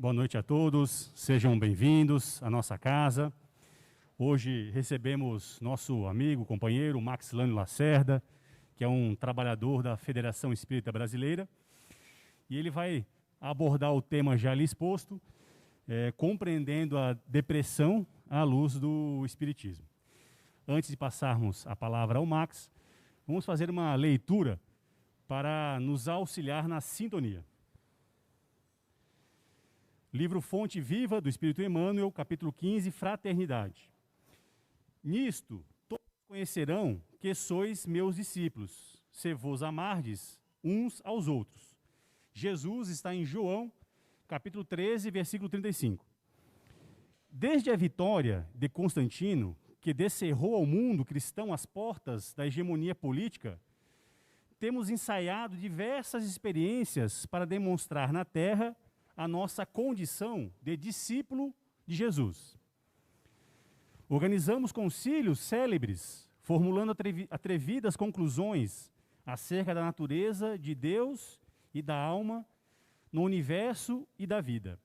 Boa noite a todos, sejam bem-vindos à nossa casa. Hoje recebemos nosso amigo, companheiro, Maxilânio Lacerda, que é um trabalhador da Federação Espírita Brasileira, e ele vai abordar o tema já ali exposto, compreendendo a depressão à luz do Espiritismo. Antes de passarmos a palavra ao Max, vamos fazer uma leitura para nos auxiliar na sintonia. Livro Fonte Viva do Espírito Emmanuel, capítulo 15, Fraternidade. Nisto, todos conhecerão que sois meus discípulos, se vos amardes uns aos outros. Jesus está em João, capítulo 13, versículo 35. Desde a vitória de Constantino, que descerrou ao mundo cristão as portas da hegemonia política, temos ensaiado diversas experiências para demonstrar na Terra a nossa condição de discípulo de Jesus. Organizamos concílios célebres, formulando atrevidas conclusões acerca da natureza de Deus e da alma no universo e da vida.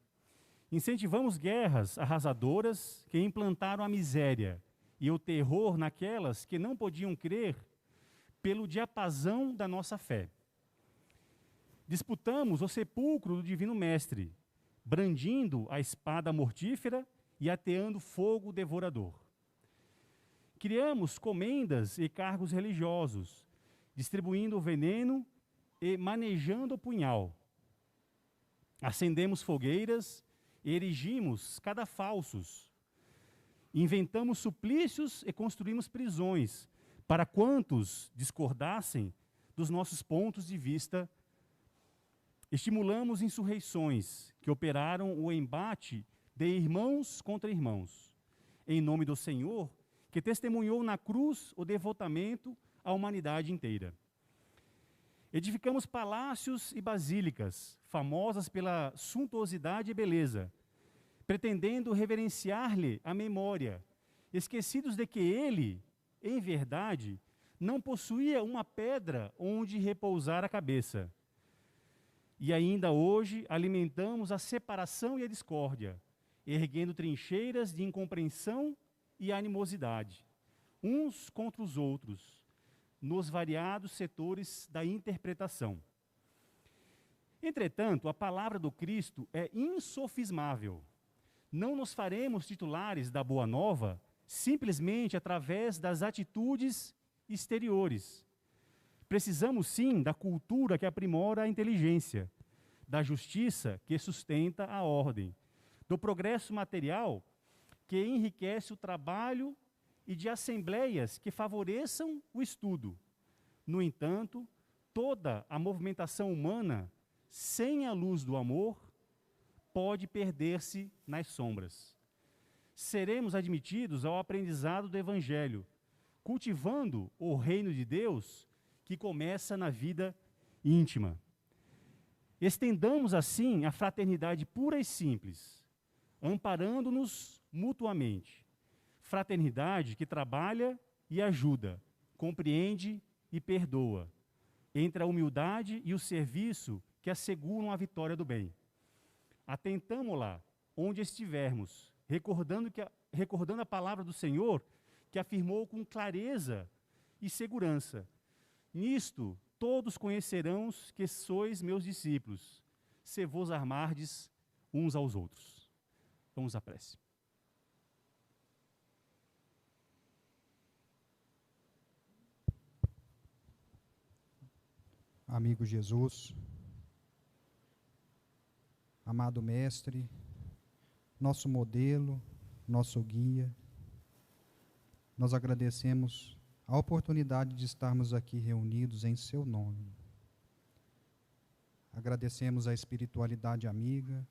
Incentivamos guerras arrasadoras que implantaram a miséria e o terror naquelas que não podiam crer pelo diapasão da nossa fé. Disputamos o sepulcro do Divino Mestre, brandindo a espada mortífera e ateando fogo devorador. Criamos comendas e cargos religiosos, distribuindo o veneno e manejando o punhal. Acendemos fogueiras e erigimos cadafalsos. Inventamos suplícios e construímos prisões para quantos discordassem dos nossos pontos de vista. Estimulamos insurreições que operaram o embate de irmãos contra irmãos, em nome do Senhor, que testemunhou na cruz o devotamento à humanidade inteira. Edificamos palácios e basílicas, famosas pela suntuosidade e beleza, pretendendo reverenciar-lhe a memória, esquecidos de que ele, em verdade, não possuía uma pedra onde repousar a cabeça. E ainda hoje alimentamos a separação e a discórdia, erguendo trincheiras de incompreensão e animosidade, uns contra os outros, nos variados setores da interpretação. Entretanto, a palavra do Cristo é insofismável. Não nos faremos titulares da Boa Nova simplesmente através das atitudes exteriores. Precisamos, sim, da cultura que aprimora a inteligência, da justiça que sustenta a ordem, do progresso material que enriquece o trabalho e de assembleias que favoreçam o estudo. No entanto, toda a movimentação humana, sem a luz do amor, pode perder-se nas sombras. Seremos admitidos ao aprendizado do Evangelho, cultivando o reino de Deus que começa na vida íntima. Estendamos assim a fraternidade pura e simples, amparando-nos mutuamente. Fraternidade que trabalha e ajuda, compreende e perdoa, entre a humildade e o serviço que asseguram a vitória do bem. Atentamo lá, onde estivermos, recordando a palavra do Senhor, que afirmou com clareza e segurança: nisto todos conhecerão que sois meus discípulos, se vos amardes uns aos outros. Vamos à prece. Amigo Jesus, amado Mestre, nosso modelo, nosso guia, nós agradecemos a oportunidade de estarmos aqui reunidos em seu nome. Agradecemos a espiritualidade amiga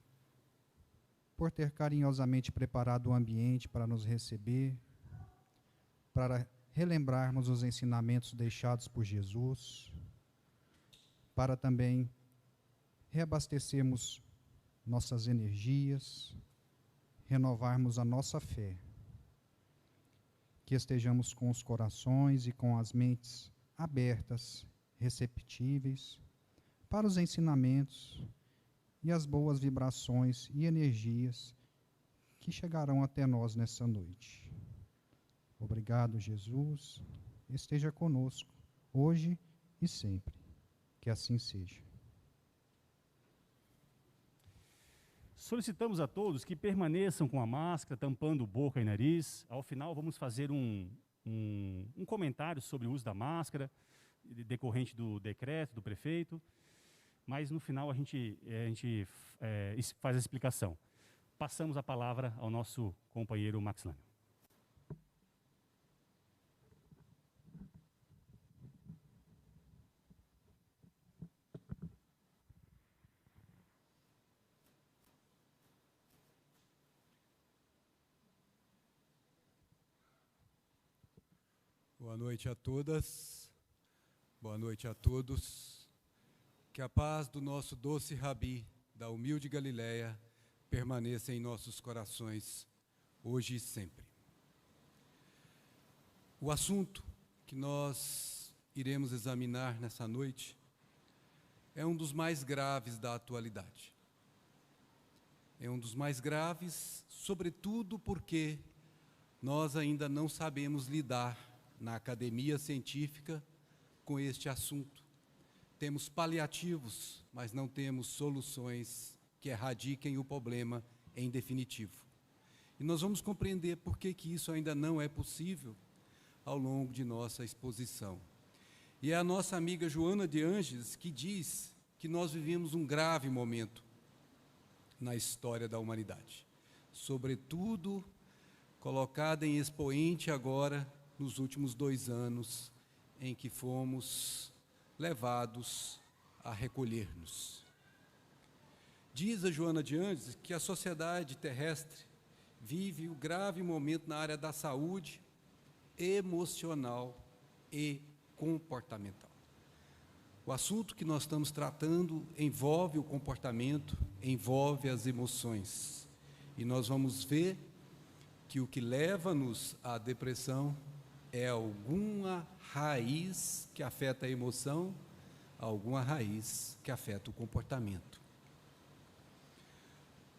por ter carinhosamente preparado o ambiente para nos receber, para relembrarmos os ensinamentos deixados por Jesus, para também reabastecermos nossas energias, renovarmos a nossa fé. Que estejamos com os corações e com as mentes abertas, receptíveis para os ensinamentos e as boas vibrações e energias que chegarão até nós nessa noite. Obrigado, Jesus. Esteja conosco, hoje e sempre. Que assim seja. Solicitamos a todos que permaneçam com a máscara, tampando boca e nariz. Ao final, vamos fazer um comentário sobre o uso da máscara, decorrente do decreto do prefeito, mas no final a gente faz a explicação. Passamos a palavra ao nosso companheiro Max Lânio. Boa noite a todas, boa noite a todos. Que a paz do nosso doce Rabi, da humilde Galileia, permaneça em nossos corações, hoje e sempre. O assunto que nós iremos examinar nessa noite é um dos mais graves da atualidade. É um dos mais graves, sobretudo porque nós ainda não sabemos lidar na academia científica com este assunto. Temos paliativos, mas não temos soluções que erradiquem o problema em definitivo. E nós vamos compreender por que isso ainda não é possível ao longo de nossa exposição. E é a nossa amiga Joana de Ângeles que diz que nós vivemos um grave momento na história da humanidade, sobretudo colocada em expoente agora nos últimos 2 anos em que fomos levados a recolher-nos. Diz a Joana de Ângeles que a sociedade terrestre vive um grave momento na área da saúde emocional e comportamental. O assunto que nós estamos tratando envolve o comportamento, envolve as emoções. E nós vamos ver que o que leva-nos à depressão é alguma raiz que afeta a emoção, alguma raiz que afeta o comportamento.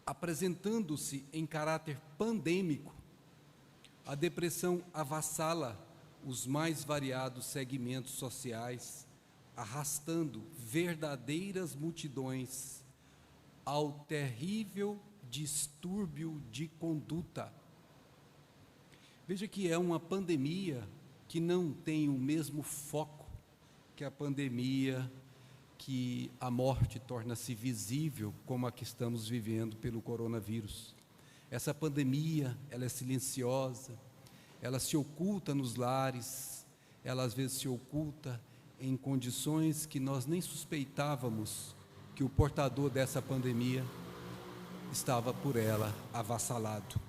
Apresentando-se em caráter pandêmico, a depressão avassala os mais variados segmentos sociais, arrastando verdadeiras multidões ao terrível distúrbio de conduta. Veja que é uma pandemia que não tem o mesmo foco que a pandemia que a morte torna-se visível, como a que estamos vivendo pelo coronavírus. Essa pandemia, ela é silenciosa, ela se oculta nos lares, ela às vezes se oculta em condições que nós nem suspeitávamos que o portador dessa pandemia estava por ela avassalado.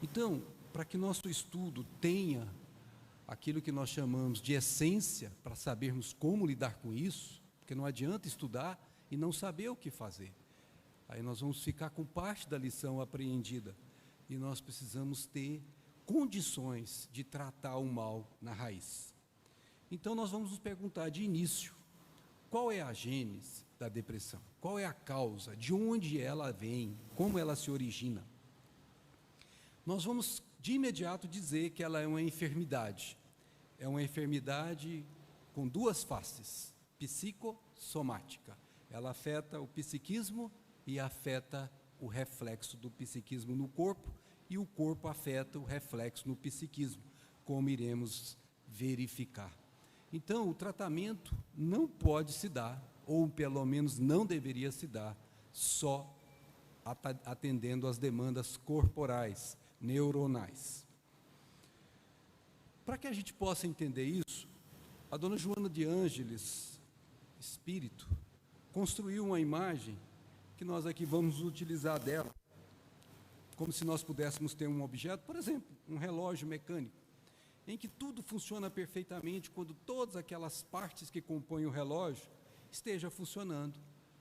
Então, para que nosso estudo tenha aquilo que nós chamamos de essência, para sabermos como lidar com isso, porque não adianta estudar e não saber o que fazer. Aí nós vamos ficar com parte da lição apreendida, e nós precisamos ter condições de tratar o mal na raiz. Então nós vamos nos perguntar de início, qual é a gênese da depressão? Qual é a causa? De onde ela vem? Como ela se origina? Nós vamos de imediato dizer que ela é uma enfermidade. É uma enfermidade com 2 faces, psicossomática. Ela afeta o psiquismo e afeta o reflexo do psiquismo no corpo, e o corpo afeta o reflexo no psiquismo, como iremos verificar. Então, o tratamento não pode se dar, ou pelo menos não deveria se dar, só atendendo às demandas corporais, neuronais. Para que a gente possa entender isso, a dona Joana de Ângeles, espírito, construiu uma imagem que nós aqui vamos utilizar dela, como se nós pudéssemos ter um objeto, por exemplo, um relógio mecânico, em que tudo funciona perfeitamente quando todas aquelas partes que compõem o relógio estejam funcionando,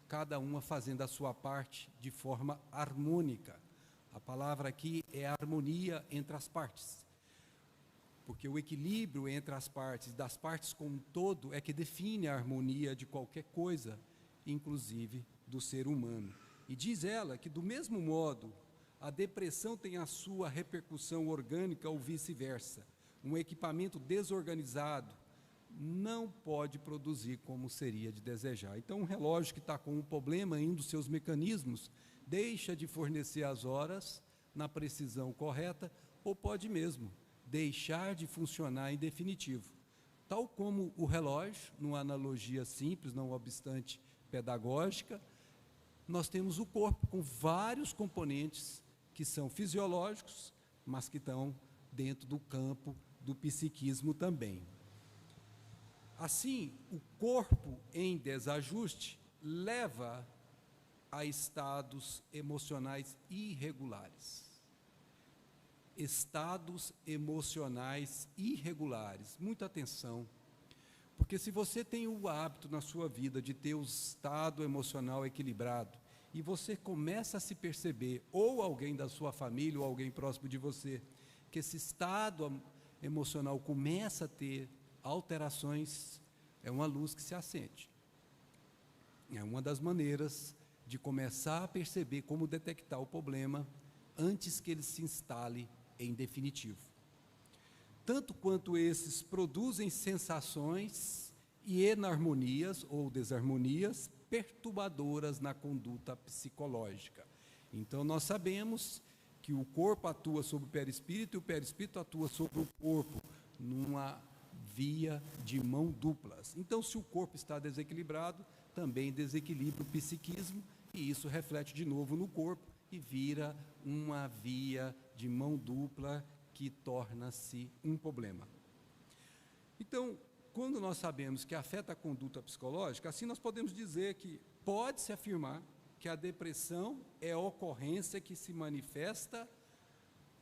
cada uma fazendo a sua parte de forma harmônica. A palavra aqui é harmonia entre as partes, porque o equilíbrio entre as partes, das partes como um todo, é que define a harmonia de qualquer coisa, inclusive do ser humano. E diz ela que, do mesmo modo, a depressão tem a sua repercussão orgânica ou vice-versa. Um equipamento desorganizado não pode produzir como seria de desejar. Então, um relógio que está com um problema em um dos seus mecanismos deixa de fornecer as horas na precisão correta, ou pode mesmo deixar de funcionar em definitivo. Tal como o relógio, numa analogia simples, não obstante pedagógica, nós temos o corpo com vários componentes que são fisiológicos, mas que estão dentro do campo do psiquismo também. Assim, o corpo em desajuste leva a estados emocionais irregulares. Estados emocionais irregulares. Muita atenção, porque se você tem o hábito na sua vida de ter o estado emocional equilibrado, e você começa a se perceber, ou alguém da sua família, ou alguém próximo de você, que esse estado emocional começa a ter alterações, é uma luz que se acende. É uma das maneiras de começar a perceber como detectar o problema antes que ele se instale em definitivo. Tanto quanto esses produzem sensações e enarmonias ou desarmonias perturbadoras na conduta psicológica. Então, nós sabemos que o corpo atua sobre o perispírito e o perispírito atua sobre o corpo, numa via de mão duplas. Então, se o corpo está desequilibrado, também desequilibra o psiquismo, e isso reflete de novo no corpo e vira uma via de mão dupla que torna-se um problema. Então, quando nós sabemos que afeta a conduta psicológica, assim nós podemos dizer que pode-se afirmar que a depressão é a ocorrência que se manifesta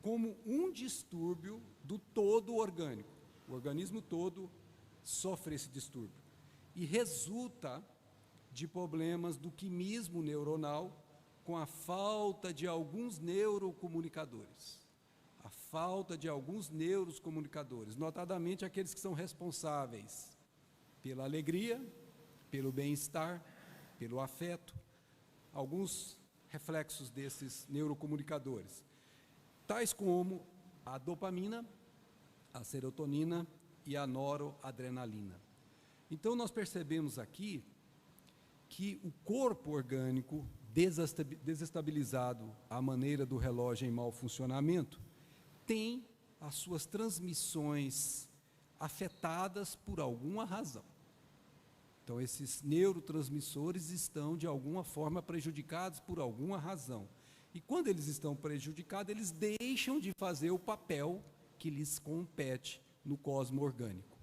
como um distúrbio do todo orgânico. O organismo todo sofre esse distúrbio e resulta de problemas do quimismo neuronal com a falta de alguns neurocomunicadores. A falta de alguns neurocomunicadores, notadamente aqueles que são responsáveis pela alegria, pelo bem-estar, pelo afeto, alguns reflexos desses neurocomunicadores, tais como a dopamina, a serotonina e a noradrenalina. Então, nós percebemos aqui que o corpo orgânico desestabilizado à maneira do relógio em mau funcionamento tem as suas transmissões afetadas por alguma razão. Então, esses neurotransmissores estão, de alguma forma, prejudicados por alguma razão. E quando eles estão prejudicados, eles deixam de fazer o papel que lhes compete no cosmo orgânico.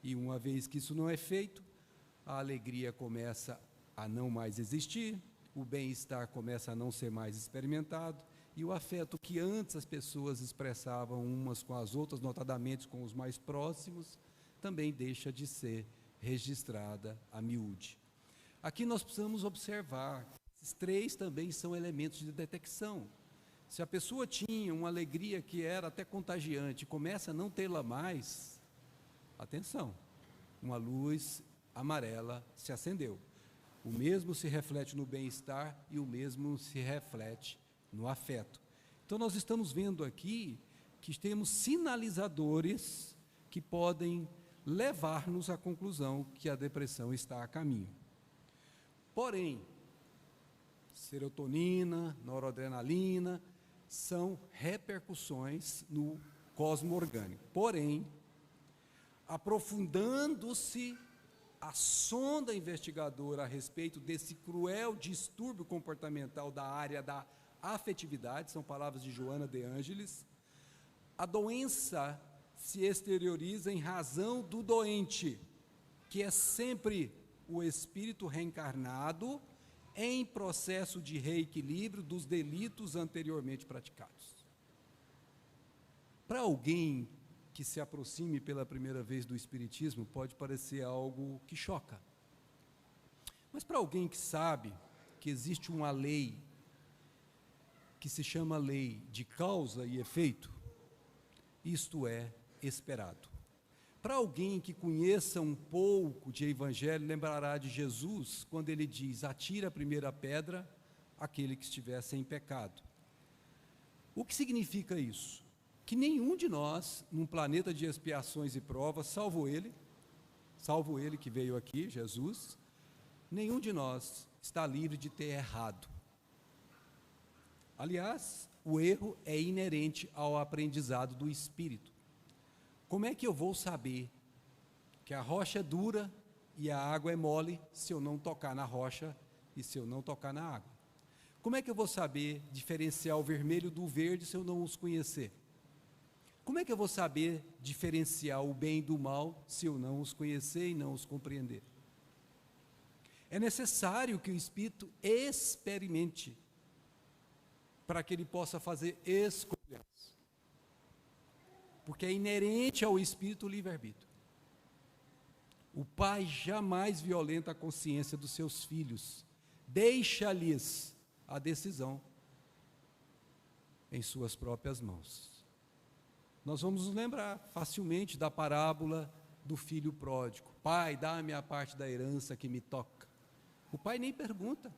E uma vez que isso não é feito, a alegria começa a não mais existir, o bem-estar começa a não ser mais experimentado, e o afeto que antes as pessoas expressavam umas com as outras, notadamente com os mais próximos, também deixa de ser registrada a miúde. Aqui nós precisamos observar, esses três também são elementos de detecção. Se a pessoa tinha uma alegria que era até contagiante, começa a não tê-la mais, atenção, uma luz amarela se acendeu. O mesmo se reflete no bem-estar e o mesmo se reflete no afeto. Então, nós estamos vendo aqui que temos sinalizadores que podem levar-nos à conclusão que a depressão está a caminho. Porém, serotonina, noradrenalina, são repercussões no cosmo orgânico. Porém, aprofundando-se a sonda investigadora a respeito desse cruel distúrbio comportamental da área da afetividade, são palavras de Joana de Ângelis, a doença se exterioriza em razão do doente, que é sempre o espírito reencarnado em processo de reequilíbrio dos delitos anteriormente praticados. Para alguém que se aproxime pela primeira vez do espiritismo, pode parecer algo que choca. Mas para alguém que sabe que existe uma lei que se chama lei de causa e efeito, isto é esperado. Para alguém que conheça um pouco de evangelho, lembrará de Jesus, quando ele diz: atira a primeira pedra aquele que estiver sem pecado. O que significa isso? Que nenhum de nós, num planeta de expiações e provas, salvo ele que veio aqui, Jesus, nenhum de nós está livre de ter errado. Aliás, o erro é inerente ao aprendizado do Espírito. Como é que eu vou saber que a rocha é dura e a água é mole se eu não tocar na rocha e se eu não tocar na água? Como é que eu vou saber diferenciar o vermelho do verde se eu não os conhecer? Como é que eu vou saber diferenciar o bem do mal se eu não os conhecer e não os compreender? É necessário que o Espírito experimente para que ele possa fazer escolhas. Porque é inerente ao Espírito o livre-arbítrio. O pai jamais violenta a consciência dos seus filhos, deixa-lhes a decisão em suas próprias mãos. Nós vamos nos lembrar facilmente da parábola do filho pródigo. Pai, dá-me a parte da herança que me toca. O pai nem pergunta: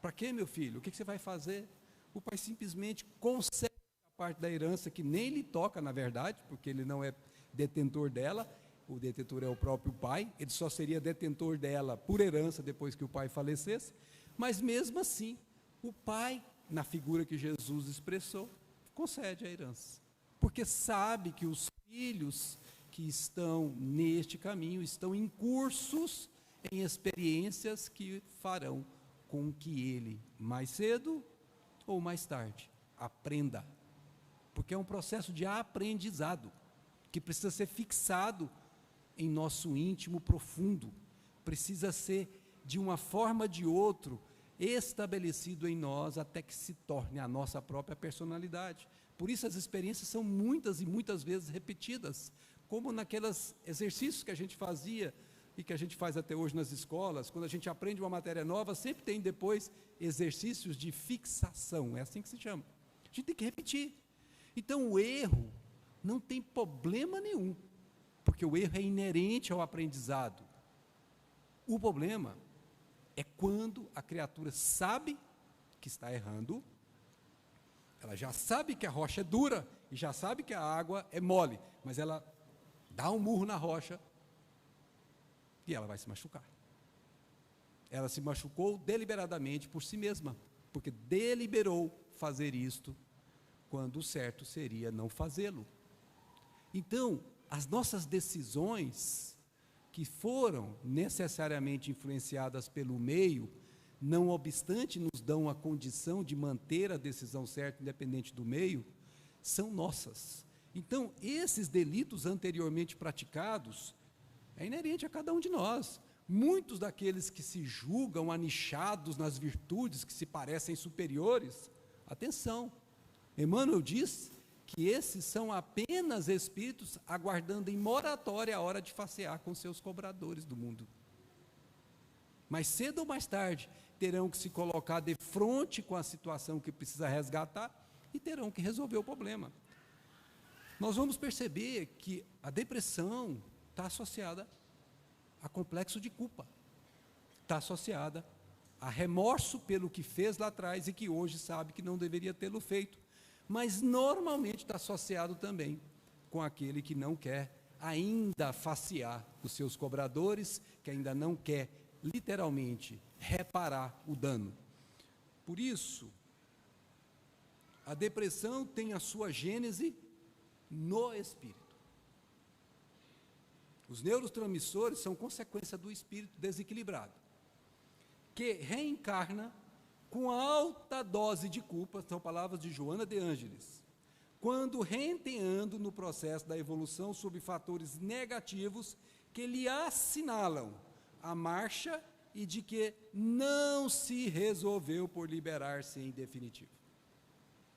para que, meu filho? O que você vai fazer? O pai simplesmente concede parte da herança que nem lhe toca, na verdade, porque ele não é detentor dela. O detentor é o próprio pai, ele só seria detentor dela por herança depois que o pai falecesse, mas mesmo assim, o pai, na figura que Jesus expressou, concede a herança, porque sabe que os filhos que estão neste caminho estão incursos em experiências que farão com que ele, mais cedo ou mais tarde, aprenda. Porque é um processo de aprendizado, que precisa ser fixado em nosso íntimo profundo, precisa ser, de uma forma ou de outra, estabelecido em nós, até que se torne a nossa própria personalidade. Por isso as experiências são muitas e muitas vezes repetidas, como naqueles exercícios que a gente fazia, e que a gente faz até hoje nas escolas. Quando a gente aprende uma matéria nova, sempre tem depois exercícios de fixação, é assim que se chama. A gente tem que repetir. Então o erro não tem problema nenhum, porque o erro é inerente ao aprendizado. O problema é quando a criatura sabe que está errando, ela já sabe que a rocha é dura e já sabe que a água é mole, mas ela dá um murro na rocha e ela vai se machucar. Ela se machucou deliberadamente por si mesma, porque deliberou fazer isto, quando o certo seria não fazê-lo. Então, as nossas decisões, que foram necessariamente influenciadas pelo meio, não obstante nos dão a condição de manter a decisão certa, independente do meio, são nossas. Então, esses delitos anteriormente praticados, é inerente a cada um de nós. Muitos daqueles que se julgam anichados nas virtudes, que se parecem superiores, atenção, Emmanuel diz que esses são apenas espíritos aguardando em moratória a hora de facear com seus cobradores do mundo. Mas cedo ou mais tarde, terão que se colocar de frente com a situação que precisa resgatar e terão que resolver o problema. Nós vamos perceber que a depressão está associada a complexo de culpa, está associada a remorso pelo que fez lá atrás e que hoje sabe que não deveria tê-lo feito, mas normalmente está associado também com aquele que não quer ainda facear os seus cobradores, que ainda não quer literalmente reparar o dano. Por isso, a depressão tem a sua gênese no espírito. Os neurotransmissores são consequência do espírito desequilibrado, que reencarna com alta dose de culpa, são palavras de Joana de Ângeles, quando renteando no processo da evolução sob fatores negativos que lhe assinalam a marcha e de que não se resolveu por liberar-se em definitivo.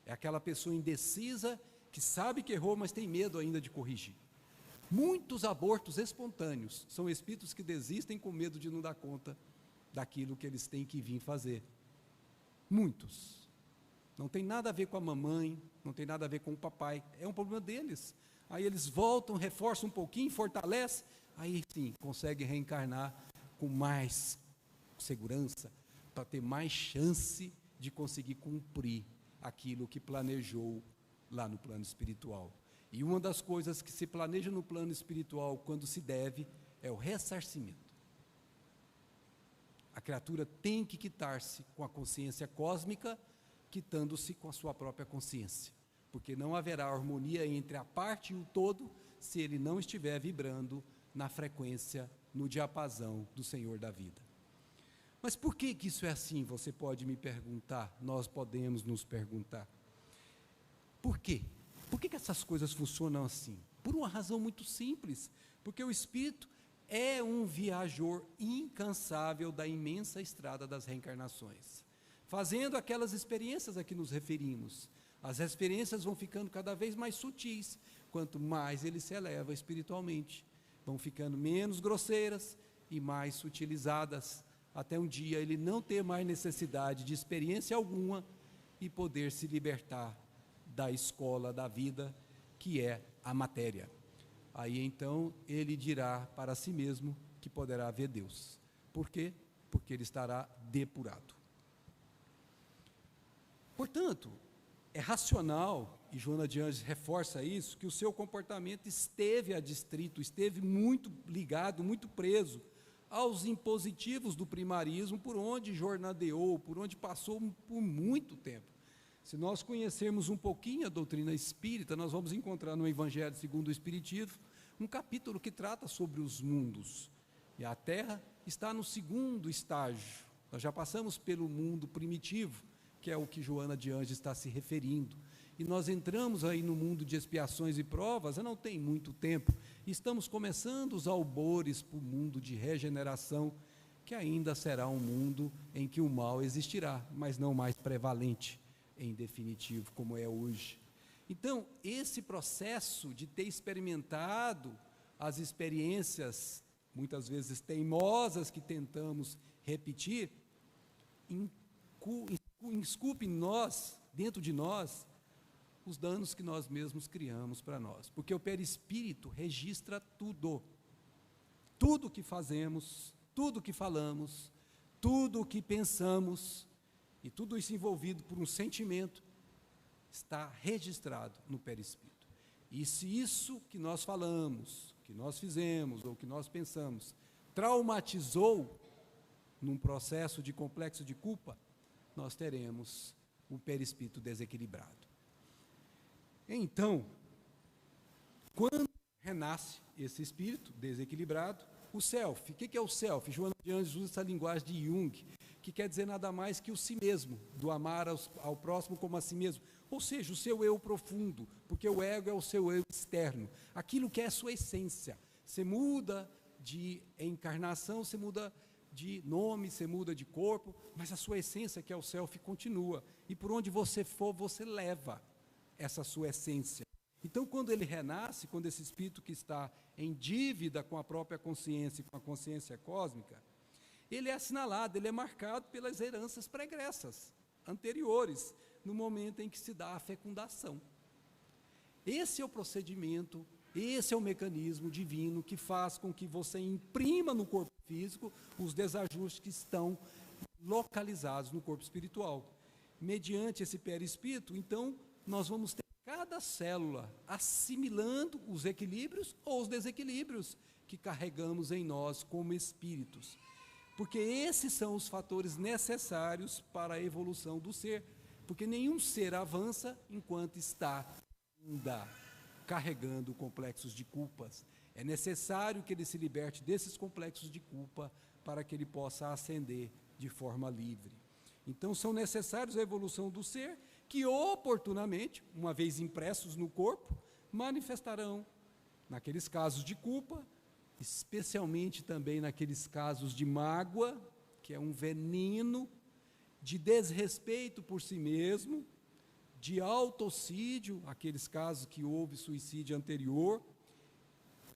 É aquela pessoa indecisa que sabe que errou, mas tem medo ainda de corrigir. Muitos abortos espontâneos são espíritos que desistem com medo de não dar conta daquilo que eles têm que vir fazer. Muitos. Não tem nada a ver com a mamãe, não tem nada a ver com o papai, é um problema deles. aí eles voltam, reforçam um pouquinho, fortalecem, aí sim, conseguem reencarnar com mais segurança, para ter mais chance de conseguir cumprir aquilo que planejou lá no plano espiritual. E uma das coisas que se planeja no plano espiritual, quando se deve, é o ressarcimento. A criatura tem que quitar-se com a consciência cósmica, quitando-se com a sua própria consciência, porque não haverá harmonia entre a parte e o todo, se ele não estiver vibrando na frequência, no diapasão do Senhor da vida. Mas por que isso é assim? Você pode me perguntar, nós podemos nos perguntar. Por quê? Por que essas coisas funcionam assim? Por uma razão muito simples, porque o espírito é um viajor incansável da imensa estrada das reencarnações, fazendo aquelas experiências a que nos referimos. As experiências vão ficando cada vez mais sutis, quanto mais ele se eleva espiritualmente, vão ficando menos grosseiras e mais sutilizadas, até um dia ele não ter mais necessidade de experiência alguma e poder se libertar da escola da vida, que é a matéria. Aí então ele dirá para si mesmo que poderá ver Deus. Por quê? Porque ele estará depurado. Portanto, é racional, e Joana de Ângeles reforça isso, que o seu comportamento esteve adstrito, esteve muito ligado, muito preso aos impositivos do primarismo, por onde jornadeou, por onde passou por muito tempo. Se nós conhecermos um pouquinho a doutrina espírita, nós vamos encontrar no Evangelho segundo o Espiritismo um capítulo que trata sobre os mundos. E a Terra está no segundo estágio. Nós já passamos pelo mundo primitivo, que é o que Joana de Ângeles está se referindo. E nós entramos aí no mundo de expiações e provas, não tem muito tempo. Estamos começando os albores para o mundo de regeneração, que ainda será um mundo em que o mal existirá, mas não mais prevalente, em definitivo, como é hoje. Então, esse processo de ter experimentado as experiências, muitas vezes teimosas, que tentamos repetir, esculpe em nós, dentro de nós, os danos que nós mesmos criamos para nós. Porque o perispírito registra tudo. Tudo o que fazemos, tudo o que falamos, tudo o que pensamos, e tudo isso envolvido por um sentimento, está registrado no perispírito. E se isso que nós falamos, que nós fizemos, ou que nós pensamos, traumatizou num processo de complexo de culpa, nós teremos o perispírito desequilibrado. Então, quando renasce esse espírito desequilibrado, o self, o que é o self? Joana de Ângeles usa essa linguagem de Jung, que quer dizer nada mais que o si mesmo, do amar ao próximo como a si mesmo, ou seja, o seu eu profundo, porque o ego é o seu eu externo, aquilo que é a sua essência. Você muda de encarnação, você muda de nome, você muda de corpo, mas a sua essência, que é o self, continua, e por onde você for, você leva essa sua essência. Então, quando ele renasce, quando esse espírito que está em dívida com a própria consciência e com a consciência cósmica, ele é assinalado, ele é marcado pelas heranças pregressas, anteriores, no momento em que se dá a fecundação. Esse é o procedimento, esse é o mecanismo divino que faz com que você imprima no corpo físico os desajustes que estão localizados no corpo espiritual. Mediante esse perispírito, então, nós vamos ter cada célula assimilando os equilíbrios ou os desequilíbrios que carregamos em nós como espíritos. Porque esses são os fatores necessários para a evolução do ser, porque nenhum ser avança enquanto está ainda carregando complexos de culpas. É necessário que ele se liberte desses complexos de culpa para que ele possa ascender de forma livre. Então, são necessários a evolução do ser, que oportunamente, uma vez impressos no corpo, manifestarão, naqueles casos de culpa, especialmente também naqueles casos de mágoa, que é um veneno, de desrespeito por si mesmo, de autocídio, aqueles casos que houve suicídio anterior,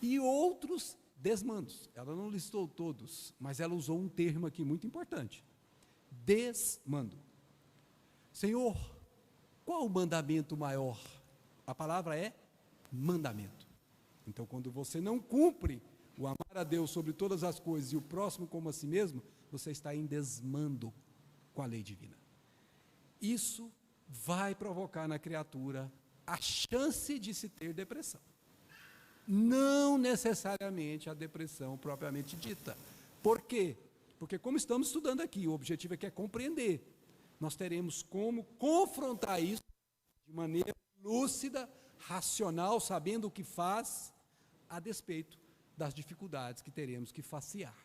e outros desmandos. Ela não listou todos, mas ela usou um termo aqui muito importante: desmando. Senhor, qual o mandamento maior? A palavra é mandamento. Então, quando você não cumpre o amar a Deus sobre todas as coisas e o próximo como a si mesmo, você está em desmando com a lei divina. Isso vai provocar na criatura a chance de se ter depressão. Não necessariamente a depressão propriamente dita. Por quê? Porque, como estamos estudando aqui, o objetivo aqui é compreender. Nós teremos como confrontar isso de maneira lúcida, racional, sabendo o que faz, a despeito das dificuldades que teremos que facear.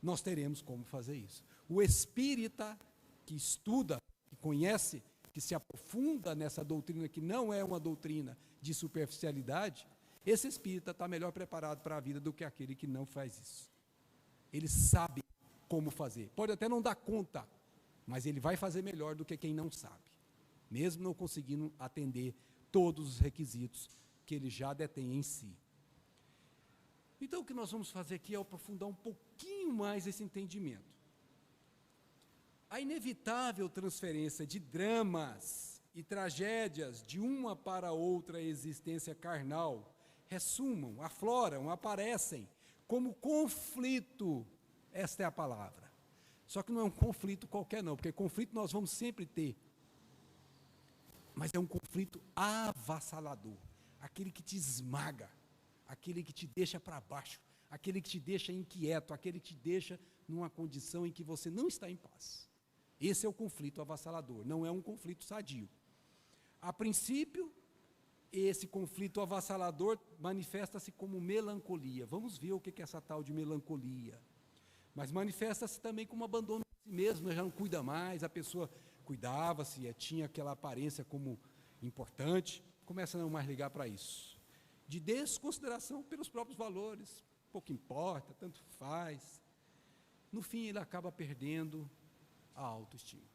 Nós teremos como fazer isso. O espírita que estuda, que conhece, que se aprofunda nessa doutrina, que não é uma doutrina de superficialidade, esse espírita está melhor preparado para a vida do que aquele que não faz isso. Ele sabe como fazer. Pode até não dar conta, mas ele vai fazer melhor do que quem não sabe, mesmo não conseguindo atender todos os requisitos que ele já detém em si. Então, o que nós vamos fazer aqui é aprofundar um pouquinho mais esse entendimento. A inevitável transferência de dramas e tragédias de uma para outra existência carnal ressumam, afloram, aparecem como conflito. Esta é a palavra. Só que não é um conflito qualquer não, porque conflito nós vamos sempre ter. Mas é um conflito avassalador, aquele que te esmaga, aquele que te deixa para baixo, aquele que te deixa inquieto, aquele que te deixa numa condição em que você não está em paz. Esse é o conflito avassalador, não é um conflito sadio. A princípio, esse conflito avassalador manifesta-se como melancolia. Vamos ver o que é essa tal de melancolia. Mas manifesta-se também como abandono de si mesmo, já não cuida mais, a pessoa cuidava-se, tinha aquela aparência como importante, começa a não mais ligar para isso. De desconsideração pelos próprios valores, pouco importa, tanto faz. No fim, ele acaba perdendo a autoestima,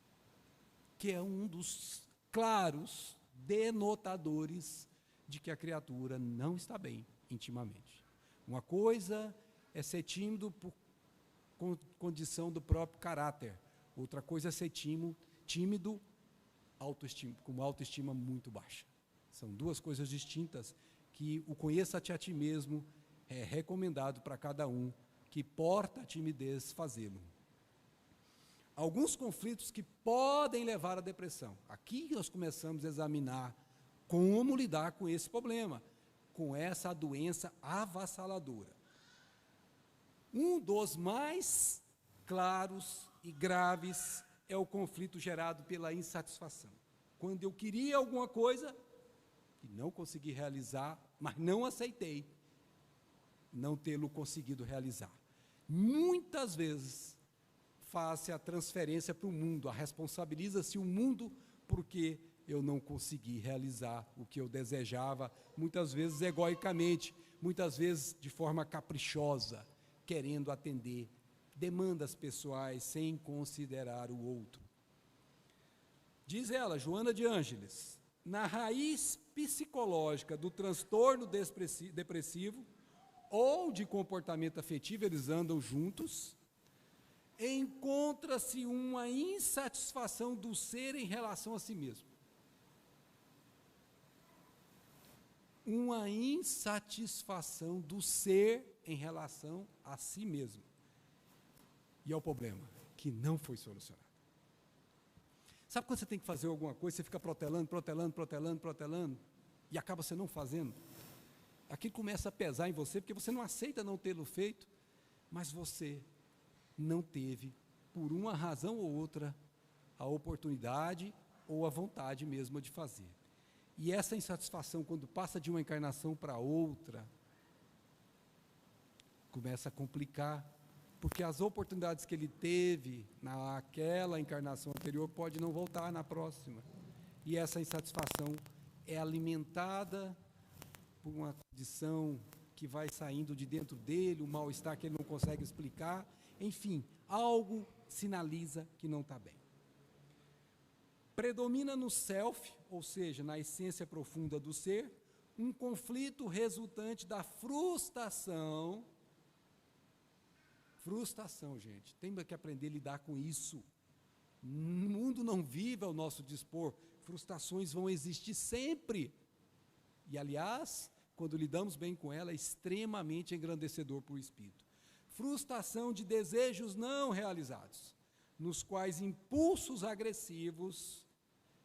que é um dos claros denotadores de que a criatura não está bem intimamente. Uma coisa é ser tímido por condição do próprio caráter, outra coisa é ser tímido com uma autoestima muito baixa. São duas coisas distintas que o conheça-te a ti mesmo é recomendado para cada um que porta a timidez fazê-lo. Alguns conflitos que podem levar à depressão. Aqui nós começamos a examinar como lidar com esse problema, com essa doença avassaladora. Um dos mais claros e graves é o conflito gerado pela insatisfação. Quando eu queria alguma coisa e não consegui realizar, mas não aceitei não tê-lo conseguido realizar. Muitas vezes faz-se a transferência para o mundo, responsabiliza-se o mundo porque eu não consegui realizar o que eu desejava, muitas vezes egoicamente, muitas vezes de forma caprichosa, querendo atender demandas pessoais sem considerar o outro. Diz ela, Joana de Ângeles, na raiz psicológica do transtorno depressivo ou de comportamento afetivo, eles andam juntos, encontra-se uma insatisfação do ser em relação a si mesmo. Uma insatisfação do ser em relação a si mesmo. E é o problema, que não foi solucionado. Sabe quando você tem que fazer alguma coisa, você fica protelando, e acaba você não fazendo? Aquilo começa a pesar em você, porque você não aceita não tê-lo feito, mas você não teve, por uma razão ou outra, a oportunidade ou a vontade mesmo de fazer. E essa insatisfação, quando passa de uma encarnação para outra, começa a complicar, porque as oportunidades que ele teve naquela encarnação anterior pode não voltar na próxima. E essa insatisfação é alimentada por uma condição que vai saindo de dentro dele, um mal-estar que ele não consegue explicar. Enfim, algo sinaliza que não está bem. Predomina no self, ou seja, na essência profunda do ser, um conflito resultante da frustração. Frustração, gente, temos que aprender a lidar com isso. O mundo não vive ao nosso dispor, frustrações vão existir sempre. E, aliás, quando lidamos bem com ela, é extremamente engrandecedor para o espírito. Frustração de desejos não realizados, nos quais impulsos agressivos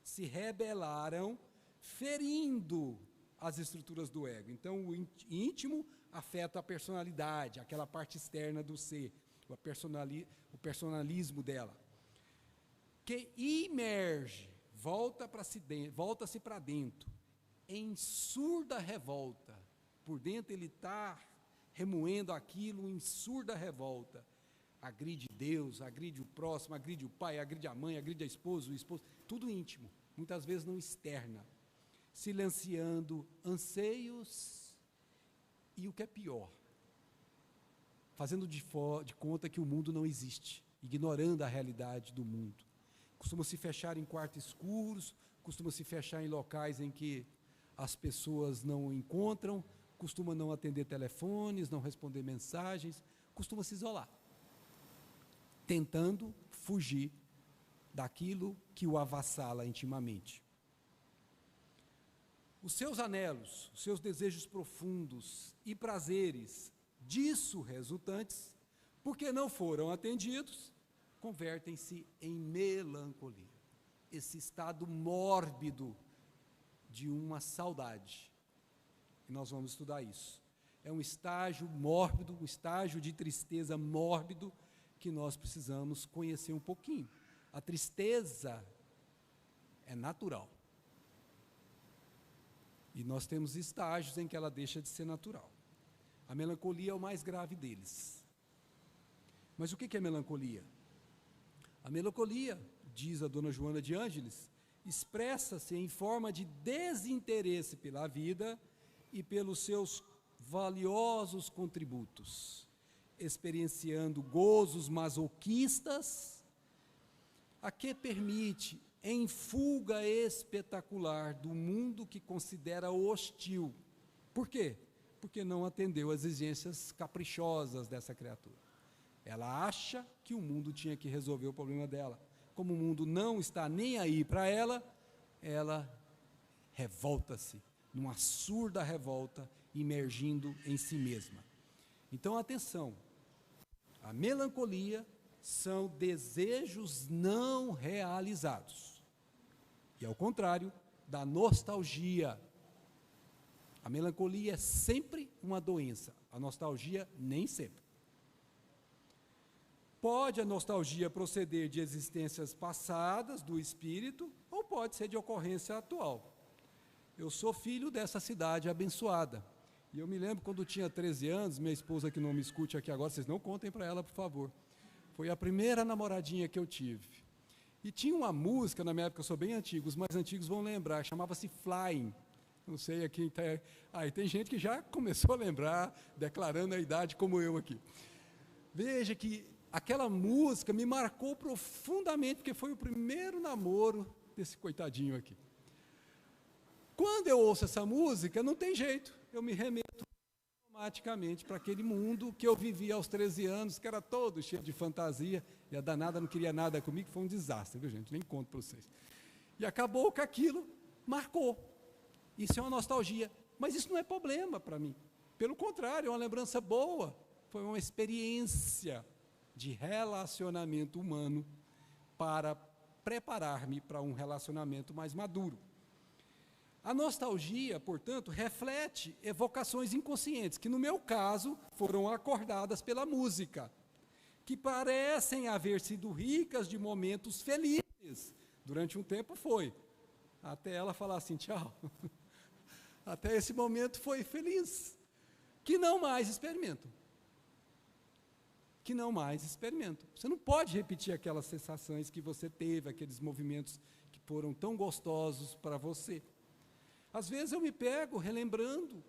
se rebelaram, ferindo as estruturas do ego. Então, o íntimo afeta a personalidade, aquela parte externa do ser, o personalismo dela, que emerge, volta-se para dentro, em surda revolta. Por dentro ele está remoendo aquilo em surda revolta. Agride Deus, agride o próximo, agride o pai, agride a mãe, agride a esposa, o esposo, tudo íntimo, muitas vezes não externa, silenciando anseios e o que é pior, fazendo de conta que o mundo não existe, ignorando a realidade do mundo. Costuma se fechar em quartos escuros, costuma se fechar em locais em que as pessoas não encontram, costuma não atender telefones, não responder mensagens, costuma se isolar, tentando fugir daquilo que o avassala intimamente. Os seus anelos, os seus desejos profundos e prazeres disso resultantes, porque não foram atendidos, convertem-se em melancolia. Esse estado mórbido de uma saudade. E nós vamos estudar isso. É um estágio mórbido, um estágio de tristeza mórbido que nós precisamos conhecer um pouquinho. A tristeza é natural. E nós temos estágios em que ela deixa de ser natural. A melancolia é o mais grave deles. Mas o que é melancolia? A melancolia, diz a dona Joana de Ângeles, expressa-se em forma de desinteresse pela vida e pelos seus valiosos contributos, experienciando gozos masoquistas, a que permite, em fuga espetacular do mundo que considera hostil. Por quê? Porque não atendeu às exigências caprichosas dessa criatura. Ela acha que o mundo tinha que resolver o problema dela. Como o mundo não está nem aí para ela, ela revolta-se, numa surda revolta, imergindo em si mesma. Então, atenção, a melancolia são desejos não realizados. E ao contrário da nostalgia. A melancolia é sempre uma doença, a nostalgia nem sempre. Pode a nostalgia proceder de existências passadas do espírito, ou pode ser de ocorrência atual. Eu sou filho dessa cidade abençoada. E eu me lembro quando tinha 13 anos, minha esposa que não me escute aqui agora, vocês não contem para ela, por favor. Foi a primeira namoradinha que eu tive. E tinha uma música, na minha época, eu sou bem antigo, os mais antigos vão lembrar, chamava-se Flying. Não sei aqui, aí tem gente que já começou a lembrar, declarando a idade como eu aqui. Veja que aquela música me marcou profundamente, porque foi o primeiro namoro desse coitadinho aqui. Quando eu ouço essa música, não tem jeito, eu me remeto automaticamente para aquele mundo que eu vivia aos 13 anos, que era todo cheio de fantasia, e a danada não queria nada comigo, foi um desastre, viu gente, nem conto para vocês. E acabou que aquilo marcou. Isso é uma nostalgia, mas isso não é problema para mim. Pelo contrário, é uma lembrança boa, foi uma experiência de relacionamento humano para preparar-me para um relacionamento mais maduro. A nostalgia, portanto, reflete evocações inconscientes, que no meu caso foram acordadas pela música, que parecem haver sido ricas de momentos felizes. Durante um tempo foi, até ela falar assim, tchau. Até esse momento foi feliz, que não mais experimento. Que não mais experimentam. Você não pode repetir aquelas sensações que você teve, aqueles movimentos que foram tão gostosos para você. Às vezes eu me pego relembrando,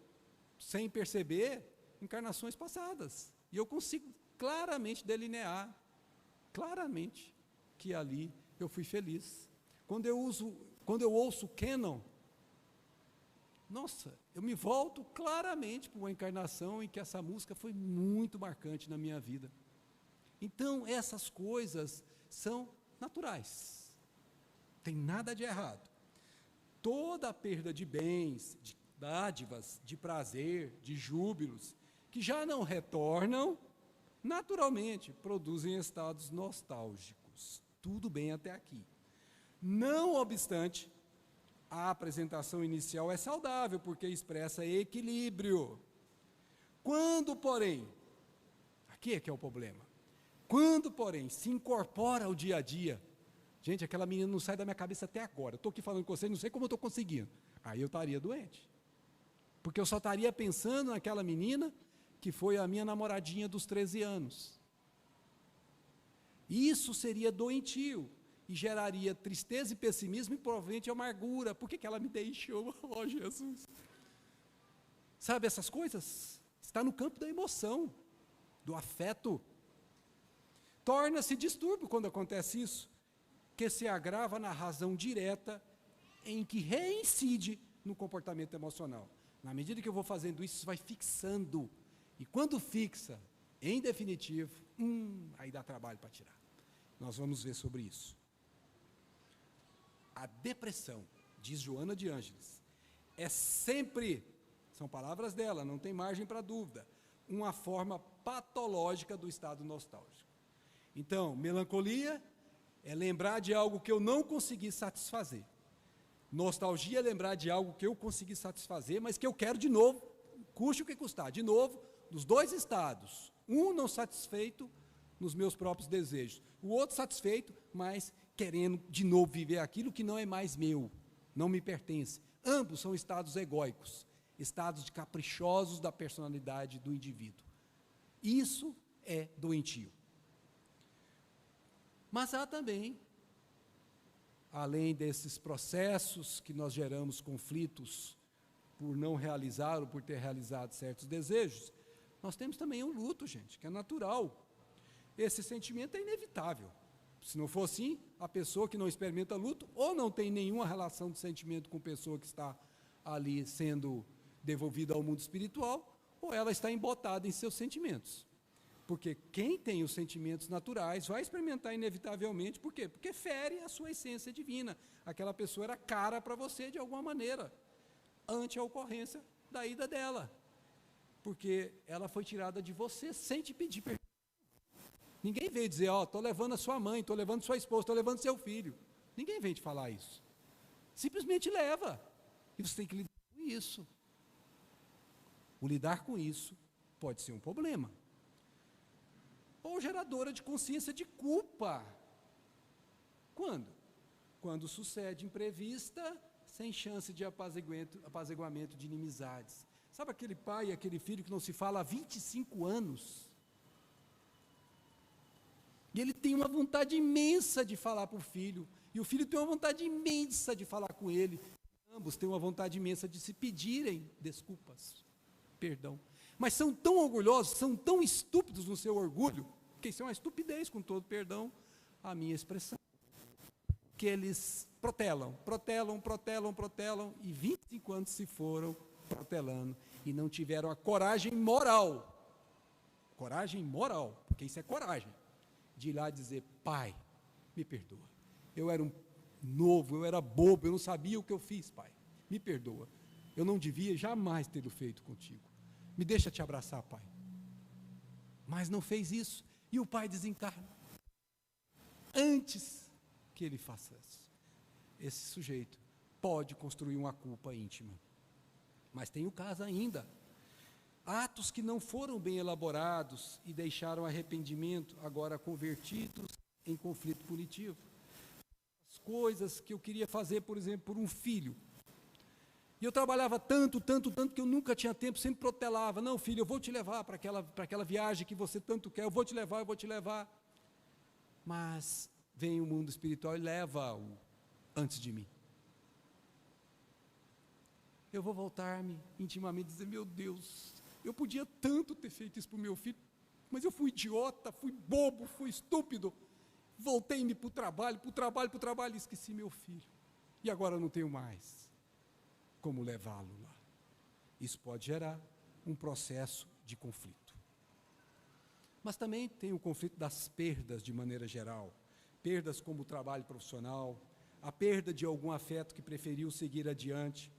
sem perceber, encarnações passadas. E eu consigo claramente delinear, claramente, que ali eu fui feliz. Quando eu ouço Canon, nossa, eu me volto claramente para uma encarnação em que essa música foi muito marcante na minha vida. Então, essas coisas são naturais. Tem nada de errado. Toda a perda de bens, dádivas, de prazer, de júbilos, que já não retornam, naturalmente produzem estados nostálgicos. Tudo bem até aqui. Não obstante, a apresentação inicial é saudável, porque expressa equilíbrio. Quando, porém, aqui é que é o problema, quando, porém, se incorpora ao dia a dia, gente, aquela menina não sai da minha cabeça até agora, eu estou aqui falando com vocês, não sei como eu estou conseguindo, aí eu estaria doente, porque eu só estaria pensando naquela menina que foi a minha namoradinha dos 13 anos. Isso seria doentio, e geraria tristeza e pessimismo e provavelmente amargura. Por que ela me deixou? Oh, Jesus! Sabe essas coisas? Está no campo da emoção, do afeto. Torna-se distúrbio quando acontece isso, que se agrava na razão direta em que reincide no comportamento emocional. Na medida que eu vou fazendo isso, isso vai fixando. E quando fixa, em definitivo, aí dá trabalho para tirar. Nós vamos ver sobre isso. A depressão, diz Joana de Ângeles, é sempre, são palavras dela, não tem margem para dúvida, uma forma patológica do estado nostálgico. Então, melancolia é lembrar de algo que eu não consegui satisfazer. Nostalgia é lembrar de algo que eu consegui satisfazer, mas que eu quero de novo, custe o que custar. De novo, nos dois estados, um não satisfeito nos meus próprios desejos, o outro satisfeito, mas querendo de novo viver aquilo que não é mais meu, não me pertence. Ambos são estados egóicos, estados de caprichosos da personalidade do indivíduo. Isso é doentio. Mas há também, além desses processos que nós geramos conflitos por não realizar ou por ter realizado certos desejos, nós temos também um luto, gente, que é natural. Esse sentimento é inevitável. Se não for assim, a pessoa que não experimenta luto, ou não tem nenhuma relação de sentimento com a pessoa que está ali sendo devolvida ao mundo espiritual, ou ela está embotada em seus sentimentos. Porque quem tem os sentimentos naturais vai experimentar inevitavelmente, por quê? Porque fere a sua essência divina. Aquela pessoa era cara para você de alguma maneira, ante a ocorrência da ida dela. Porque ela foi tirada de você sem te pedir perdão. Ninguém veio dizer, estou levando a sua mãe, estou levando sua esposa, estou levando seu filho. Ninguém vem te falar isso. Simplesmente leva. E você tem que lidar com isso. O lidar com isso pode ser um problema. Ou geradora de consciência de culpa. Quando? Quando sucede imprevista, sem chance de apaziguamento de inimizades. Sabe aquele pai e aquele filho que não se fala há 25 anos? E ele tem uma vontade imensa de falar para o filho, e o filho tem uma vontade imensa de falar com ele. Ambos têm uma vontade imensa de se pedirem desculpas, perdão. Mas são tão orgulhosos, são tão estúpidos no seu orgulho, que isso é uma estupidez, com todo perdão, a minha expressão, que eles protelam, e 25 anos se foram protelando, e não tiveram a coragem moral, porque isso é coragem, de ir lá dizer, pai, me perdoa, eu era novo, eu era bobo, eu não sabia o que eu fiz, pai, me perdoa, eu não devia jamais ter feito contigo, me deixa te abraçar, pai. Mas não fez isso, e o pai desencarna, antes que ele faça isso. Esse sujeito pode construir uma culpa íntima, mas tem o caso ainda, atos que não foram bem elaborados e deixaram arrependimento, agora convertidos em conflito punitivo. As coisas que eu queria fazer, por exemplo, por um filho, e eu trabalhava tanto, que eu nunca tinha tempo, sempre protelava, não filho, eu vou te levar para aquela viagem que você tanto quer, eu vou te levar, mas vem o mundo espiritual e leva-o antes de mim. Eu vou voltar-me intimamente e dizer, meu Deus, eu podia tanto ter feito isso para o meu filho, mas eu fui idiota, fui bobo, fui estúpido, voltei-me para o trabalho, e esqueci meu filho, e agora eu não tenho mais como levá-lo lá. Isso pode gerar um processo de conflito. Mas também tem o conflito das perdas de maneira geral, perdas como o trabalho profissional, a perda de algum afeto que preferiu seguir adiante,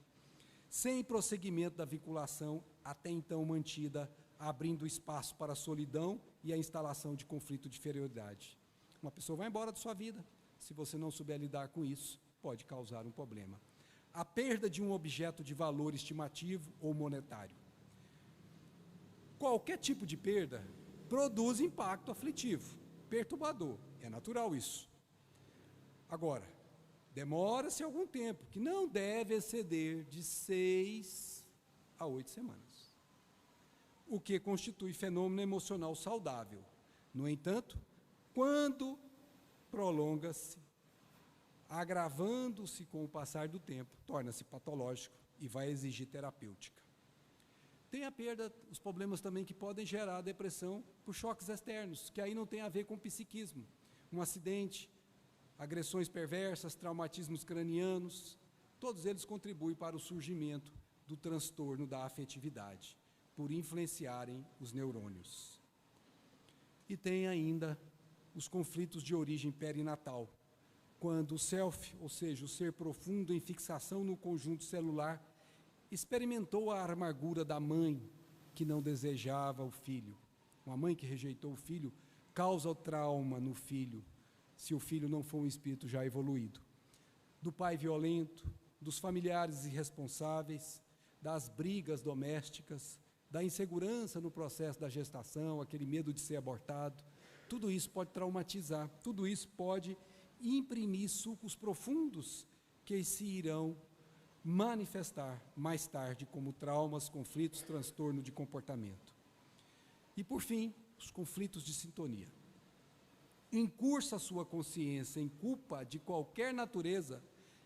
sem prosseguimento da vinculação até então mantida, abrindo espaço para a solidão e a instalação de conflito de inferioridade. Uma pessoa vai embora da sua vida, se você não souber lidar com isso, pode causar um problema. A perda de um objeto de valor estimativo ou monetário. Qualquer tipo de perda produz impacto aflitivo, perturbador, é natural isso. Agora, demora-se algum tempo, que não deve exceder de 6 a 8 semanas, o que constitui fenômeno emocional saudável. No entanto, quando prolonga-se, agravando-se com o passar do tempo, torna-se patológico e vai exigir terapêutica. Tem a perda, os problemas também que podem gerar depressão por choques externos, que aí não tem a ver com psiquismo. Um acidente, agressões perversas, traumatismos cranianos, todos eles contribuem para o surgimento do transtorno da afetividade, por influenciarem os neurônios. E tem ainda os conflitos de origem perinatal, quando o self, ou seja, o ser profundo em fixação no conjunto celular, experimentou a amargura da mãe que não desejava o filho. Uma mãe que rejeitou o filho causa o trauma no filho, se o filho não for um espírito já evoluído. Do pai violento, dos familiares irresponsáveis, das brigas domésticas, da insegurança no processo da gestação, aquele medo de ser abortado, tudo isso pode traumatizar, tudo isso pode imprimir sucos profundos que se irão manifestar mais tarde como traumas, conflitos, transtorno de comportamento. E, por fim, os conflitos de sintonia. Encursa a sua consciência em culpa de qualquer natureza,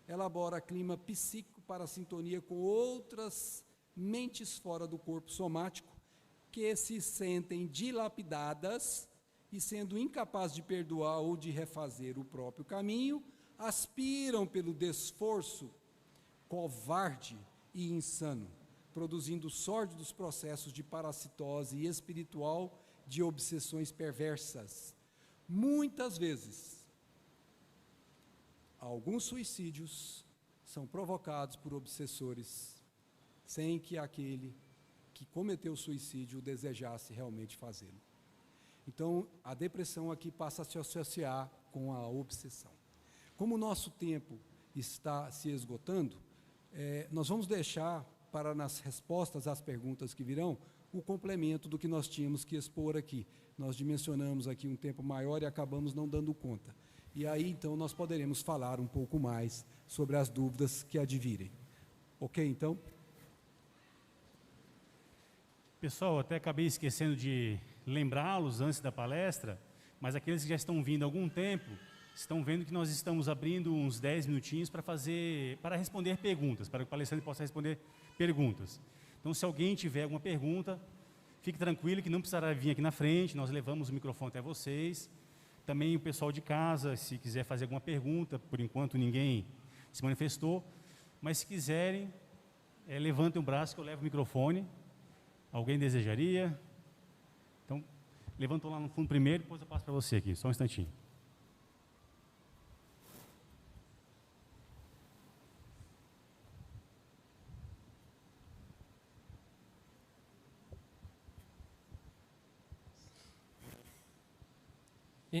elabora clima psíquico para a sintonia com outras mentes fora do corpo somático, que se sentem dilapidadas e, sendo incapazes de perdoar ou de refazer o próprio caminho, aspiram pelo desforço covarde e insano, produzindo sórdidos processos de parasitose espiritual, de obsessões perversas. Muitas vezes, alguns suicídios são provocados por obsessores, sem que aquele que cometeu o suicídio desejasse realmente fazê-lo. Então, a depressão aqui passa a se associar com a obsessão. Como o nosso tempo está se esgotando, nós vamos deixar para, nas respostas às perguntas que virão, o complemento do que nós tínhamos que expor aqui. Nós dimensionamos aqui um tempo maior e acabamos não dando conta. E aí, então, nós poderemos falar um pouco mais sobre as dúvidas que advirem. Ok, então? Pessoal, até acabei esquecendo de lembrá-los antes da palestra, mas aqueles que já estão vindo há algum tempo, estão vendo que nós estamos abrindo uns 10 minutinhos para responder perguntas, para que o palestrante possa responder perguntas. Então, se alguém tiver alguma pergunta, fique tranquilo que não precisará vir aqui na frente, nós levamos o microfone até vocês. Também o pessoal de casa, se quiser fazer alguma pergunta, por enquanto ninguém se manifestou, mas se quiserem, levantem o braço que eu levo o microfone. Alguém desejaria? Então, levantou lá no fundo primeiro, depois eu passo para você aqui, só um instantinho.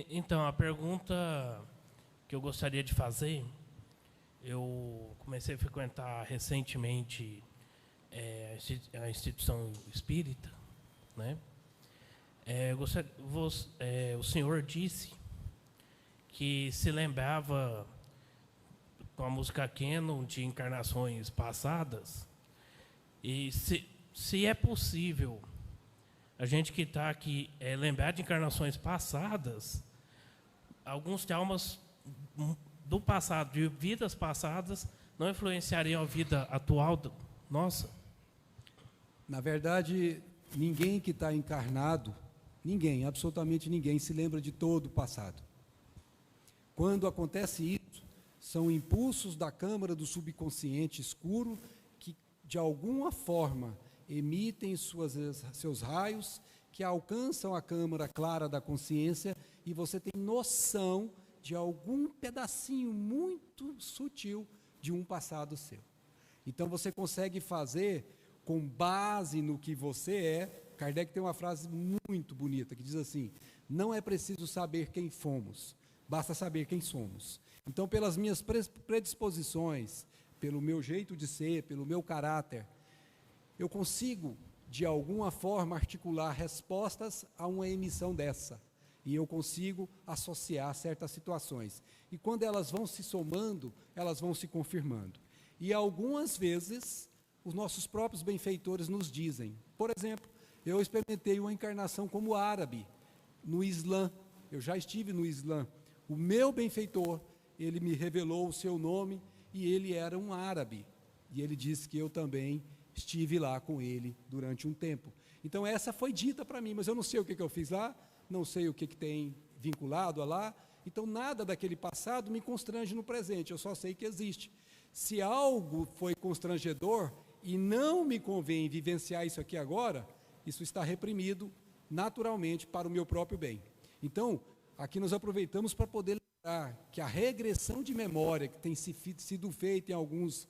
Então, a pergunta que eu gostaria de fazer, eu comecei a frequentar recentemente a instituição espírita, né? O senhor disse que se lembrava com a música Canon de encarnações passadas, e se é possível a gente que está aqui lembrar de encarnações passadas, alguns traumas do passado, de vidas passadas, não influenciariam a vida atual nossa? Na verdade, ninguém que está encarnado, ninguém, absolutamente ninguém, se lembra de todo o passado. Quando acontece isso, são impulsos da câmara do subconsciente escuro que, de alguma forma, emitem seus raios, que alcançam a câmara clara da consciência, e você tem noção de algum pedacinho muito sutil de um passado seu. Então você consegue fazer com base no que você é. Kardec tem uma frase muito bonita que diz assim: não é preciso saber quem fomos, basta saber quem somos. Então, pelas minhas predisposições, pelo meu jeito de ser, pelo meu caráter, eu consigo, de alguma forma, articular respostas a uma emissão dessa. E eu consigo associar certas situações. E quando elas vão se somando, elas vão se confirmando. E algumas vezes, os nossos próprios benfeitores nos dizem. Por exemplo, eu experimentei uma encarnação como árabe, no Islã. Eu já estive no Islã. O meu benfeitor, ele me revelou o seu nome, e ele era um árabe. E ele disse que eu também estive lá com ele durante um tempo. Então essa foi dita para mim, mas eu não sei o que eu fiz lá, não sei o que tem vinculado a lá, então nada daquele passado me constrange no presente, eu só sei que existe. Se algo foi constrangedor e não me convém vivenciar isso aqui agora, isso está reprimido naturalmente para o meu próprio bem. Então, aqui nós aproveitamos para poder lembrar que a regressão de memória que tem sido feita em alguns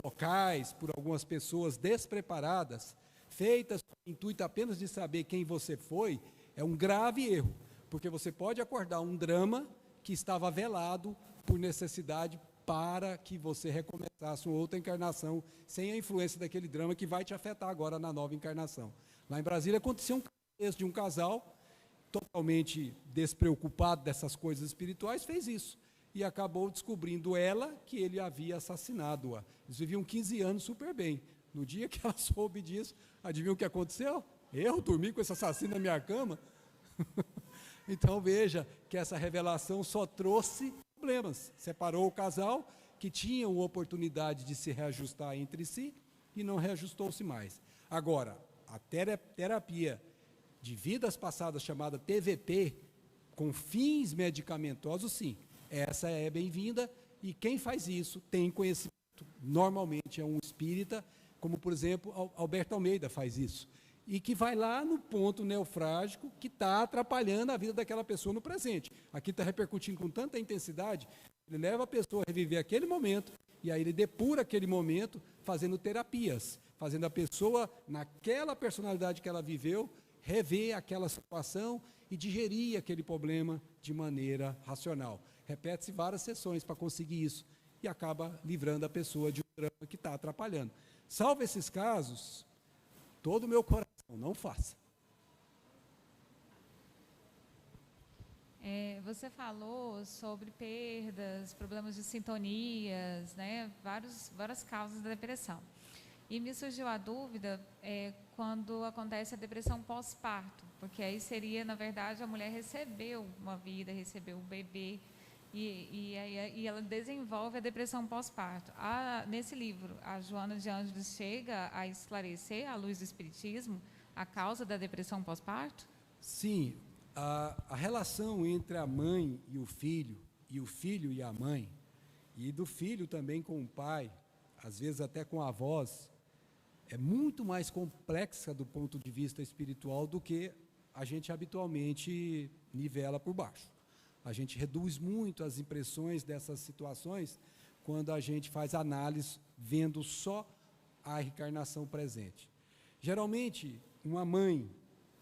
locais, por algumas pessoas despreparadas, feitas com o intuito apenas de saber quem você foi, é um grave erro, porque você pode acordar um drama que estava velado por necessidade para que você recomeçasse uma outra encarnação, sem a influência daquele drama que vai te afetar agora na nova encarnação. Lá em Brasília aconteceu um caso de um casal, totalmente despreocupado dessas coisas espirituais, fez isso. E acabou descobrindo ela que ele havia assassinado-a. Eles viviam 15 anos super bem. No dia que ela soube disso, adivinha o que aconteceu? Eu dormi com esse assassino na minha cama. Então veja que essa revelação só trouxe problemas. Separou o casal, que tinha uma oportunidade de se reajustar entre si, e não reajustou-se mais. Agora, a terapia de vidas passadas, chamada TVP, com fins medicamentosos, sim, essa é bem-vinda, e quem faz isso tem conhecimento, normalmente é um espírita, como por exemplo Alberto Almeida faz isso, e que vai lá no ponto neofrágico que está atrapalhando a vida daquela pessoa no presente. Aqui está repercutindo com tanta intensidade, ele leva a pessoa a reviver aquele momento, e aí ele depura aquele momento fazendo terapias, fazendo a pessoa, naquela personalidade que ela viveu, rever aquela situação e digerir aquele problema de maneira racional. Repete-se várias sessões para conseguir isso e acaba livrando a pessoa de um drama que está atrapalhando. Salvo esses casos, todo o meu coração, não faça. Você falou sobre perdas, problemas de sintonias, né, várias causas da depressão. E me surgiu a dúvida quando acontece a depressão pós-parto, porque aí seria, na verdade, a mulher recebeu uma vida, recebeu um bebê, e ela desenvolve a depressão pós-parto. Nesse livro, a Joana de Ângeles chega a esclarecer, à luz do Espiritismo, a causa da depressão pós-parto? Sim, a relação entre a mãe e o filho e a mãe, e do filho também com o pai, às vezes até com avós, é muito mais complexa do ponto de vista espiritual do que a gente habitualmente nivela por baixo. A gente reduz muito as impressões dessas situações quando a gente faz análise vendo só a reencarnação presente. Geralmente, uma mãe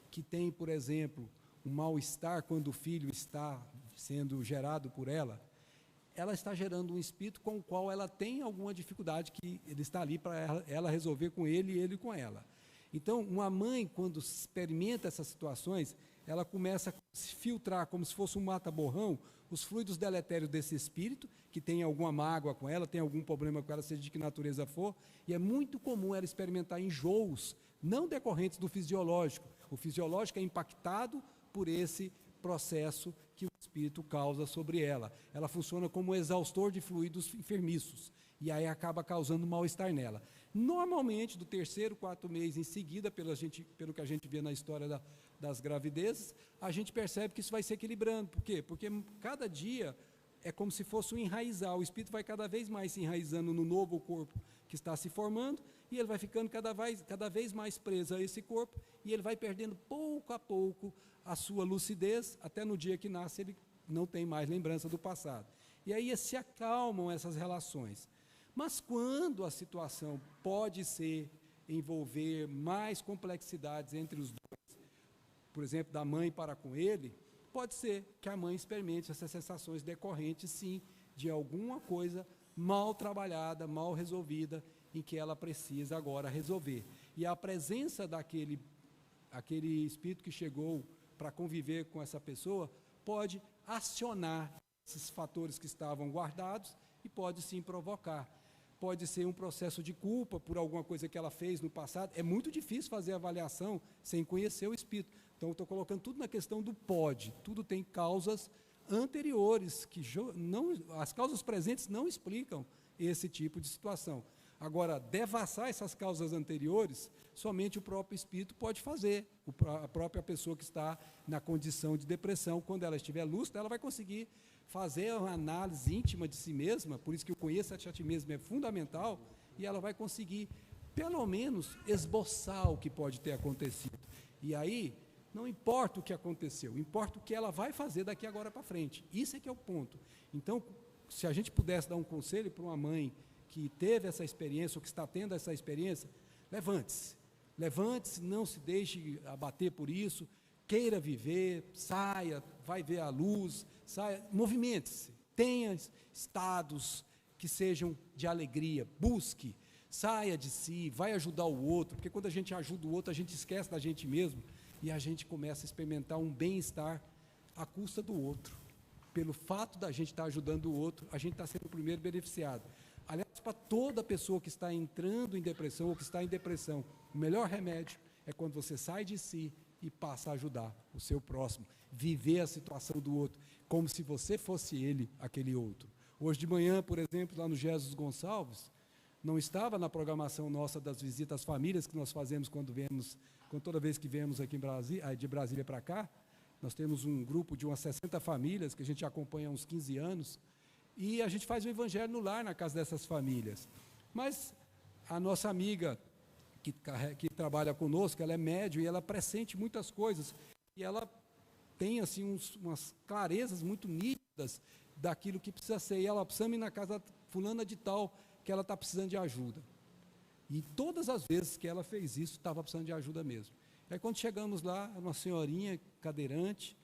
que tem, por exemplo, um mal-estar quando o filho está sendo gerado por ela está gerando um espírito com o qual ela tem alguma dificuldade, que ele está ali para ela resolver com ele e ele com ela. Então, uma mãe, quando experimenta essas situações, ela começa a se filtrar como se fosse um mata-borrão, os fluidos deletérios desse espírito, que tem alguma mágoa com ela, tem algum problema com ela, seja de que natureza for, e é muito comum ela experimentar enjoos, não decorrentes do fisiológico. O fisiológico é impactado por esse processo que o espírito causa sobre ela. Ela funciona como um exaustor de fluidos enfermiços, e aí acaba causando mal-estar nela. Normalmente, do terceiro, quarto mês em seguida, pelo que a gente vê na história das gravidezes, a gente percebe que isso vai se equilibrando. Por quê? Porque cada dia é como se fosse um enraizar. O espírito vai cada vez mais se enraizando no novo corpo que está se formando, e ele vai ficando cada vez mais preso a esse corpo, e ele vai perdendo pouco a pouco a sua lucidez, até no dia que nasce ele não tem mais lembrança do passado. E aí se acalmam essas relações. Mas quando a situação pode envolver mais complexidades entre os dois, por exemplo, da mãe para com ele, pode ser que a mãe experimente essas sensações decorrentes, sim, de alguma coisa mal trabalhada, mal resolvida, em que ela precisa agora resolver. E a presença daquele espírito que chegou para conviver com essa pessoa pode acionar esses fatores que estavam guardados e pode sim provocar. Pode ser um processo de culpa por alguma coisa que ela fez no passado. É muito difícil fazer avaliação sem conhecer o espírito. Então, estou colocando tudo na questão do pode. Tudo tem causas anteriores, as causas presentes não explicam esse tipo de situação. Agora, devassar essas causas anteriores, somente o próprio espírito pode fazer. A própria pessoa que está na condição de depressão, quando ela estiver lúcida, ela vai conseguir fazer uma análise íntima de si mesma, por isso que o conheça-te a ti mesmo é fundamental, e ela vai conseguir, pelo menos, esboçar o que pode ter acontecido. E aí, não importa o que aconteceu, importa o que ela vai fazer daqui agora para frente. Isso é que é o ponto. Então, se a gente pudesse dar um conselho para uma mãe que teve essa experiência, ou que está tendo essa experiência, levante-se. Levante-se, não se deixe abater por isso, queira viver, saia, vai ver a luz, saia, movimente-se, tenha estados que sejam de alegria, busque, saia de si, vai ajudar o outro, porque quando a gente ajuda o outro, a gente esquece da gente mesmo, e a gente começa a experimentar um bem-estar à custa do outro. Pelo fato da gente estar ajudando o outro, a gente está sendo o primeiro beneficiado. Aliás, para toda pessoa que está entrando em depressão ou que está em depressão, o melhor remédio é quando você sai de si e passa a ajudar o seu próximo, viver a situação do outro, como se você fosse ele, aquele outro. Hoje de manhã, por exemplo, lá no Jesus Gonçalves, não estava na programação nossa das visitas às famílias que nós fazemos quando toda vez que viemos aqui em Brasília, de Brasília para cá. Nós temos um grupo de umas 60 famílias que a gente acompanha há uns 15 anos, e a gente faz o evangelho no lar na casa dessas famílias. Mas a nossa amiga que trabalha conosco, ela é médium e ela pressente muitas coisas, e ela tem assim umas clarezas muito nítidas daquilo que precisa ser, e ela precisa ir na casa fulana de tal, que ela está precisando de ajuda. E todas as vezes que ela fez isso, estava precisando de ajuda mesmo. Aí quando chegamos lá, uma senhorinha cadeirante,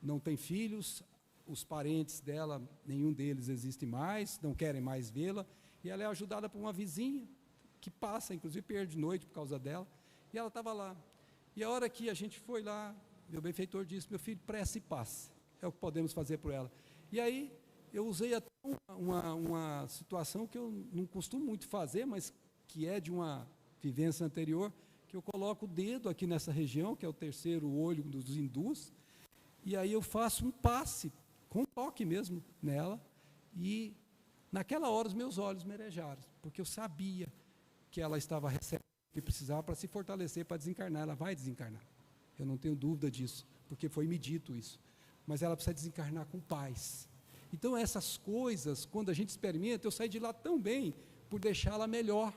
não tem filhos, os parentes dela, nenhum deles existe mais, não querem mais vê-la, e ela é ajudada por uma vizinha, que passa, inclusive perde noite por causa dela, e ela estava lá. E a hora que a gente foi lá, meu benfeitor disse, meu filho, prece e passe, é o que podemos fazer por ela. E aí, eu usei até uma situação que eu não costumo muito fazer, mas que é de uma vivência anterior, que eu coloco o dedo aqui nessa região, que é o terceiro olho dos hindus, e aí eu faço um passe, com toque mesmo nela, e naquela hora os meus olhos merejaram, porque eu sabia que ela estava recebendo o que precisava para se fortalecer, para desencarnar. Ela vai desencarnar, eu não tenho dúvida disso, porque foi me dito isso, mas ela precisa desencarnar com paz. Então essas coisas, quando a gente experimenta, eu saí de lá tão bem, por deixá-la melhor,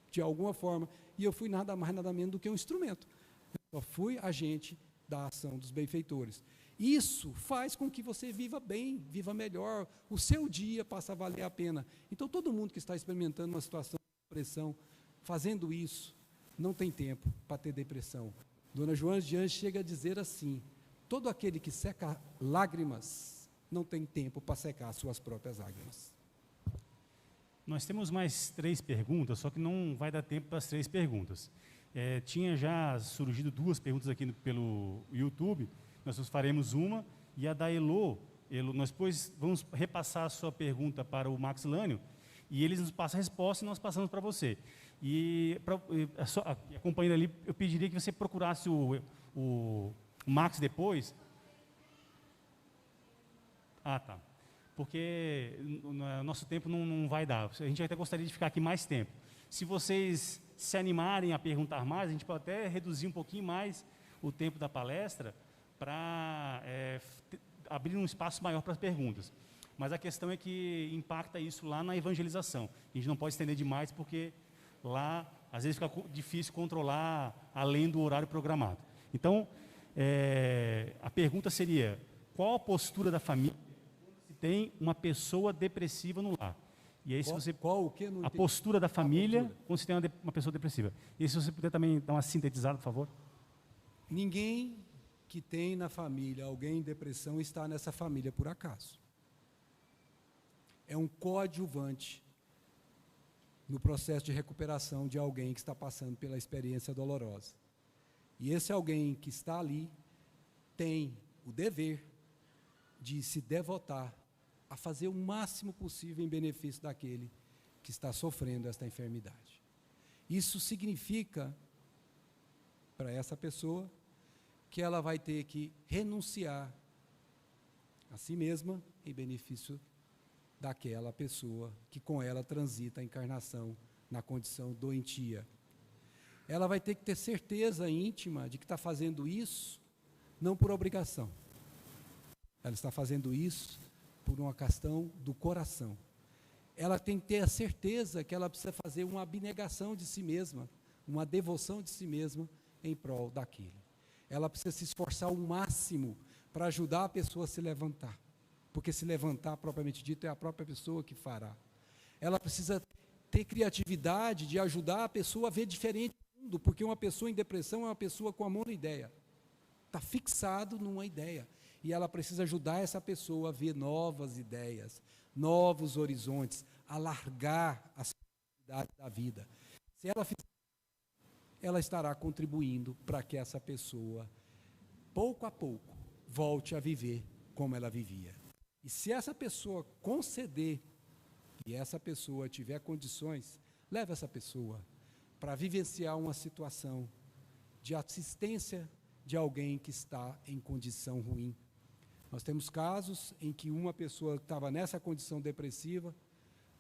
de alguma forma, e eu fui nada mais, nada menos do que um instrumento, eu só fui agente da ação dos benfeitores. Isso faz com que você viva bem, viva melhor, o seu dia passa a valer a pena. Então, todo mundo que está experimentando uma situação de depressão, fazendo isso, não tem tempo para ter depressão. Dona Joana de Anjos chega a dizer assim, todo aquele que seca lágrimas, não tem tempo para secar suas próprias lágrimas. Nós temos mais 3 perguntas, só que não vai dar tempo para as 3 perguntas. Tinha já surgido 2 perguntas aqui pelo YouTube, nós faremos uma, e a da Elo, nós depois vamos repassar a sua pergunta para o Max Lânio, e eles nos passam a resposta e nós passamos para você. E acompanhando ali, eu pediria que você procurasse o Max depois. Ah, tá. Porque o nosso tempo não vai dar. A gente até gostaria de ficar aqui mais tempo. Se vocês se animarem a perguntar mais, a gente pode até reduzir um pouquinho mais o tempo da palestra para abrir um espaço maior para as perguntas. Mas a questão é que impacta isso lá na evangelização. A gente não pode estender demais porque lá, às vezes, fica difícil controlar além do horário programado. Então, a pergunta seria, qual a postura da família se tem uma pessoa depressiva no lar? E aí, se você, Qual o que? Não a entendi. postura da família postura. quando você tem uma pessoa depressiva. E se você puder também dar uma sintetizada, por favor. Ninguém que tem na família alguém em depressão está nessa família por acaso. É um coadjuvante no processo de recuperação de alguém que está passando pela experiência dolorosa. E esse alguém que está ali tem o dever de se devotar a fazer o máximo possível em benefício daquele que está sofrendo esta enfermidade. Isso significa, para essa pessoa, que ela vai ter que renunciar a si mesma em benefício daquela pessoa que com ela transita a encarnação na condição doentia. Ela vai ter que ter certeza íntima de que está fazendo isso não por obrigação. Ela está fazendo isso por uma questão do coração. Ela tem que ter a certeza que ela precisa fazer uma abnegação de si mesma, uma devoção de si mesma em prol daquele. Ela precisa se esforçar ao máximo para ajudar a pessoa a se levantar, porque se levantar, propriamente dito, é a própria pessoa que fará. Ela precisa ter criatividade de ajudar a pessoa a ver diferente do mundo, porque uma pessoa em depressão é uma pessoa com a mão na ideia, está fixado numa ideia, e ela precisa ajudar essa pessoa a ver novas ideias, novos horizontes, alargar as possibilidades da vida. Se ela fizer, ela estará contribuindo para que essa pessoa, pouco a pouco, volte a viver como ela vivia. E se essa pessoa conceder, e essa pessoa tiver condições, leve essa pessoa para vivenciar uma situação de assistência de alguém que está em condição ruim. Nós temos casos em que uma pessoa que estava nessa condição depressiva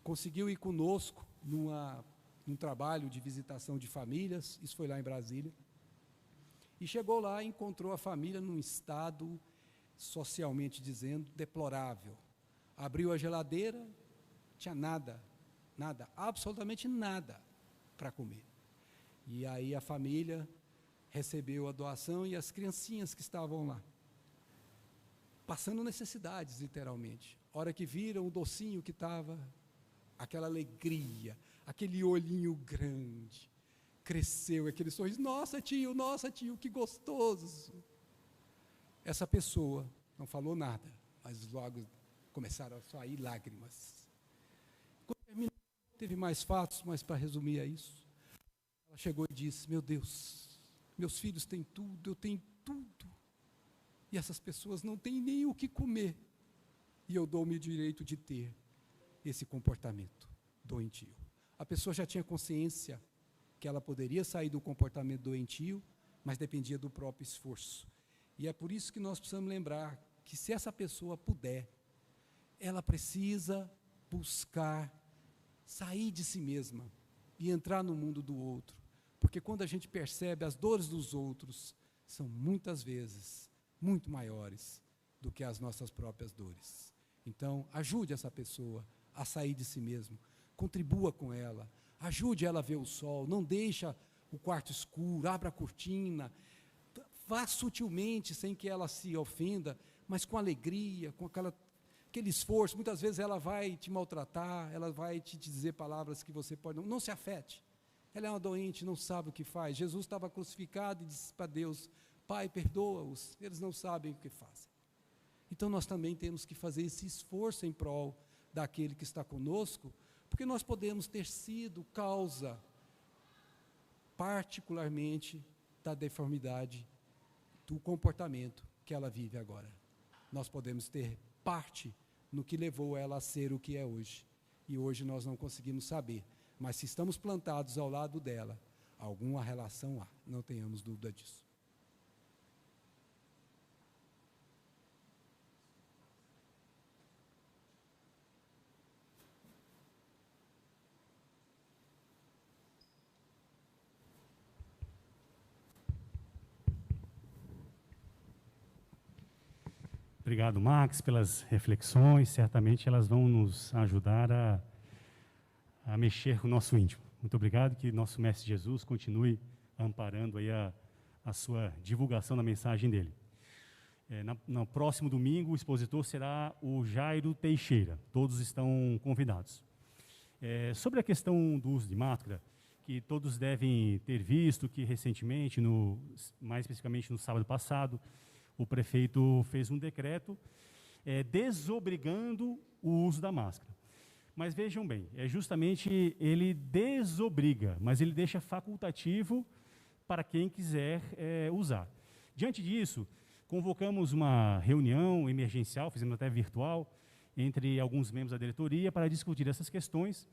conseguiu ir conosco num trabalho de visitação de famílias, isso foi lá em Brasília, e chegou lá e encontrou a família num estado, socialmente dizendo, deplorável. Abriu a geladeira, tinha nada, absolutamente nada para comer. E aí a família recebeu a doação e as criancinhas que estavam lá, passando necessidades, literalmente. A hora que viram o docinho que estava, aquela alegria, aquele olhinho grande, cresceu aquele sorriso, nossa tio, que gostoso. Essa pessoa não falou nada, mas logo começaram a sair lágrimas. Quando terminou, teve mais fatos, mas para resumir é isso. Ela chegou e disse, meu Deus, meus filhos têm tudo, eu tenho tudo. E essas pessoas não têm nem o que comer. E eu dou-me o direito de ter esse comportamento doentio. A pessoa já tinha consciência que ela poderia sair do comportamento doentio, mas dependia do próprio esforço. E é por isso que nós precisamos lembrar que se essa pessoa puder, ela precisa buscar sair de si mesma e entrar no mundo do outro. Porque quando a gente percebe as dores dos outros, são muitas vezes muito maiores do que as nossas próprias dores. Então, ajude essa pessoa a sair de si mesmo, contribua com ela, ajude ela a ver o sol, não deixa o quarto escuro, abra a cortina, vá sutilmente, sem que ela se ofenda, mas com alegria, com aquele esforço. Muitas vezes ela vai te maltratar, ela vai te dizer palavras que você pode... Não se afete. Ela é uma doente, não sabe o que faz. Jesus estava crucificado e disse para Deus, Pai, perdoa-os, eles não sabem o que fazem. Então nós também temos que fazer esse esforço em prol daquele que está conosco, porque nós podemos ter sido causa, particularmente, da deformidade do comportamento que ela vive agora. Nós podemos ter parte no que levou ela a ser o que é hoje. E hoje nós não conseguimos saber. Mas se estamos plantados ao lado dela, alguma relação há, não tenhamos dúvida disso. Obrigado, Max, pelas reflexões. Certamente elas vão nos ajudar a mexer com o nosso íntimo. Muito obrigado, que nosso Mestre Jesus continue amparando aí a sua divulgação da mensagem dele. No próximo domingo, o expositor será o Jairo Teixeira. Todos estão convidados. Sobre a questão do uso de máscara, que todos devem ter visto que recentemente, mais especificamente no sábado passado, o prefeito fez um decreto desobrigando o uso da máscara. Mas vejam bem, justamente ele desobriga, mas ele deixa facultativo para quem quiser usar. Diante disso, convocamos uma reunião emergencial, fizemos até virtual, entre alguns membros da diretoria para discutir essas questões.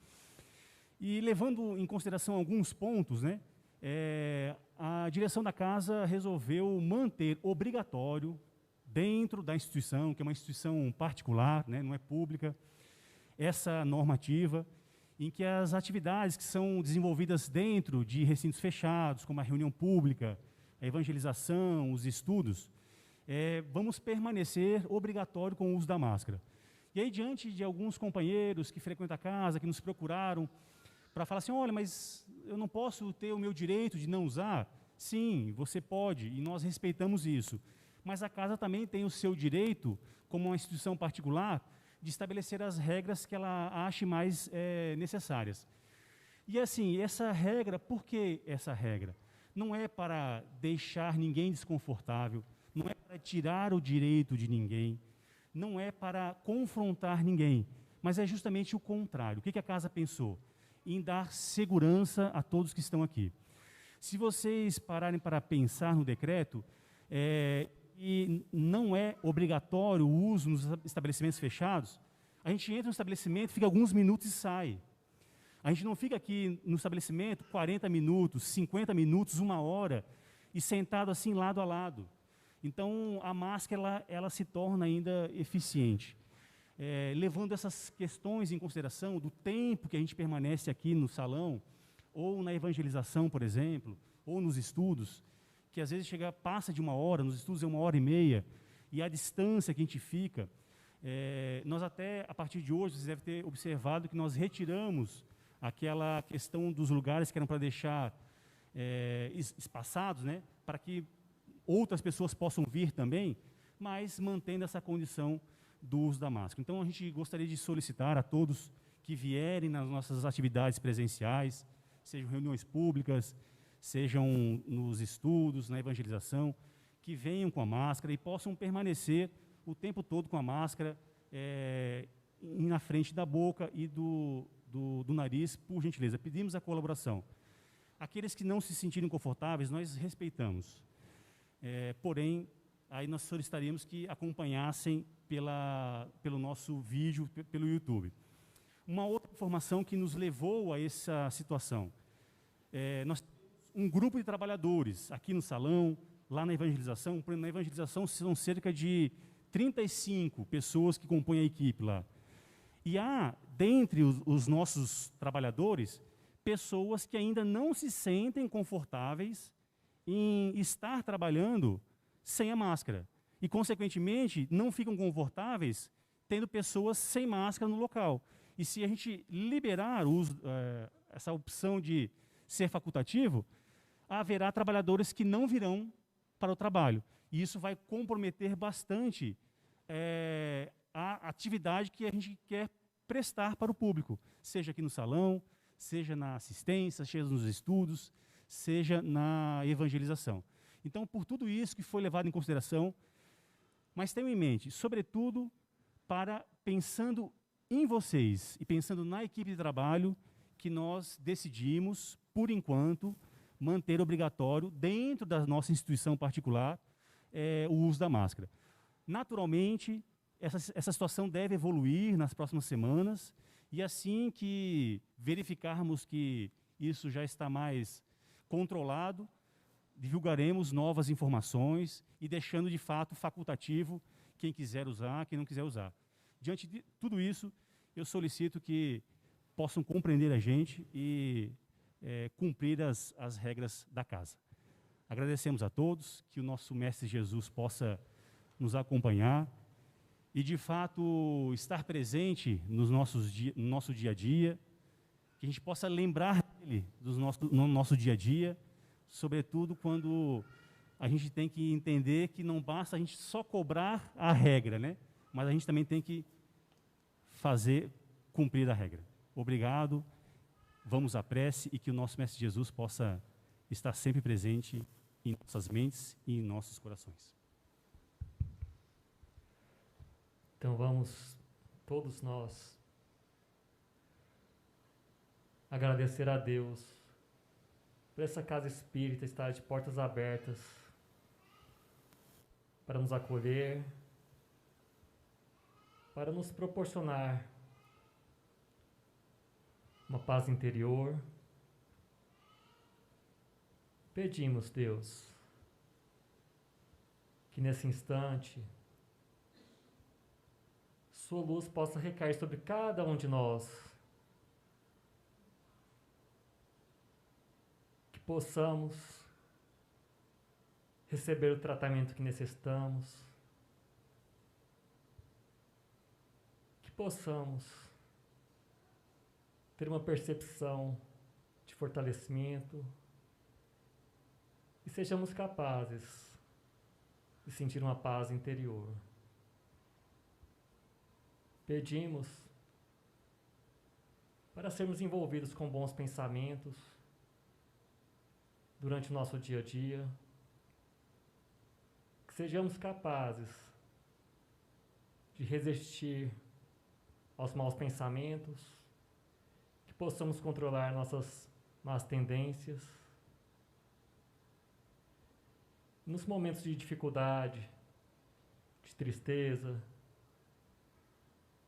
E levando em consideração alguns pontos, né, a direção da casa resolveu manter obrigatório, dentro da instituição, que é uma instituição particular, né, não é pública, essa normativa em que as atividades que são desenvolvidas dentro de recintos fechados, como a reunião pública, a evangelização, os estudos, vamos permanecer obrigatório com o uso da máscara. E aí, diante de alguns companheiros que frequentam a casa, que nos procuraram para falar assim, olha, mas eu não posso ter o meu direito de não usar? Sim, você pode, e nós respeitamos isso. Mas a casa também tem o seu direito, como uma instituição particular, de estabelecer as regras que ela ache mais necessárias. E assim, essa regra, por que essa regra? Não é para deixar ninguém desconfortável, não é para tirar o direito de ninguém, não é para confrontar ninguém, mas é justamente o contrário. O que a casa pensou? Em dar segurança a todos que estão aqui. Se vocês pararem para pensar no decreto, e não é obrigatório o uso nos estabelecimentos fechados, a gente entra no estabelecimento, fica alguns minutos e sai. A gente não fica aqui no estabelecimento 40 minutos, 50 minutos, 1 hora, e sentado assim lado a lado. Então, a máscara ela se torna ainda eficiente. Levando essas questões em consideração, do tempo que a gente permanece aqui no salão, ou na evangelização, por exemplo, ou nos estudos, que às vezes passa de 1 hora, nos estudos é 1 hora e meia, e a distância que a gente fica, nós até, a partir de hoje, vocês devem ter observado que nós retiramos aquela questão dos lugares que eram para deixar espaçados, né, para que outras pessoas possam vir também, mas mantendo essa condição do uso da máscara. Então, a gente gostaria de solicitar a todos que vierem nas nossas atividades presenciais, sejam reuniões públicas, sejam nos estudos, na evangelização, que venham com a máscara e possam permanecer o tempo todo com a máscara na frente da boca e do nariz, por gentileza. Pedimos a colaboração. Aqueles que não se sentirem confortáveis, nós respeitamos. Porém, aí nós solicitaríamos que acompanhassem pelo nosso vídeo, pelo YouTube. Uma outra informação que nos levou a essa situação. Nós temos um grupo de trabalhadores aqui no salão, lá na evangelização. Na evangelização são cerca de 35 pessoas que compõem a equipe lá. E há, dentre os nossos trabalhadores, pessoas que ainda não se sentem confortáveis em estar trabalhando sem a máscara. E, consequentemente, não ficam confortáveis tendo pessoas sem máscara no local. E se a gente liberar essa opção de ser facultativo, haverá trabalhadores que não virão para o trabalho. E isso vai comprometer bastante a atividade que a gente quer prestar para o público, seja aqui no salão, seja na assistência, seja nos estudos, seja na evangelização. Então, por tudo isso que foi levado em consideração, mas tenham em mente, sobretudo, pensando em vocês e pensando na equipe de trabalho, que nós decidimos, por enquanto, manter obrigatório, dentro da nossa instituição particular, o uso da máscara. Naturalmente, essa situação deve evoluir nas próximas semanas, e assim que verificarmos que isso já está mais controlado, divulgaremos novas informações e deixando de fato facultativo quem quiser usar, quem não quiser usar. Diante de tudo isso, eu solicito que possam compreender a gente e cumprir as regras da casa. Agradecemos a todos, que o nosso Mestre Jesus possa nos acompanhar e, de fato, estar presente no nosso dia a dia, que a gente possa lembrar dele no nosso dia a dia, sobretudo quando a gente tem que entender que não basta a gente só cobrar a regra, né? Mas a gente também tem que cumprir a regra. obrigado. Vamos à prece e que o nosso Mestre Jesus possa estar sempre presente em nossas mentes e em nossos corações. Então vamos, todos nós, agradecer a Deus por essa casa espírita estar de portas abertas para nos acolher, para nos proporcionar uma paz interior. Pedimos, Deus, que nesse instante Sua luz possa recair sobre cada um de nós, que possamos receber o tratamento que necessitamos, que possamos ter uma percepção de fortalecimento e sejamos capazes de sentir uma paz interior. Pedimos para sermos envolvidos com bons pensamentos durante o nosso dia a dia, que sejamos capazes de resistir aos maus pensamentos, que possamos controlar nossas más tendências. Nos momentos de dificuldade, de tristeza,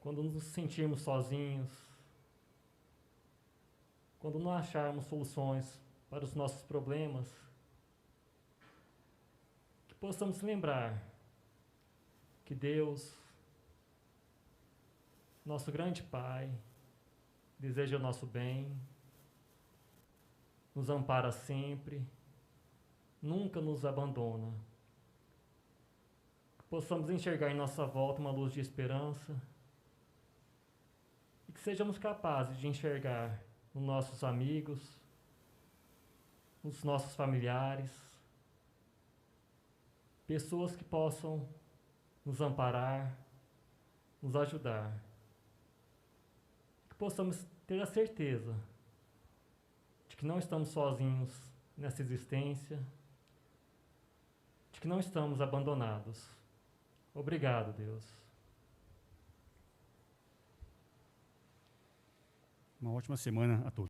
quando nos sentirmos sozinhos, quando não acharmos soluções para os nossos problemas, que possamos lembrar que Deus, nosso grande Pai, deseja o nosso bem, nos ampara sempre, nunca nos abandona. Que possamos enxergar em nossa volta uma luz de esperança e que sejamos capazes de enxergar nos nossos amigos, nos nossos familiares, pessoas que possam nos amparar, nos ajudar. Que possamos ter a certeza de que não estamos sozinhos nessa existência, de que não estamos abandonados. Obrigado, Deus. Uma ótima semana a todos.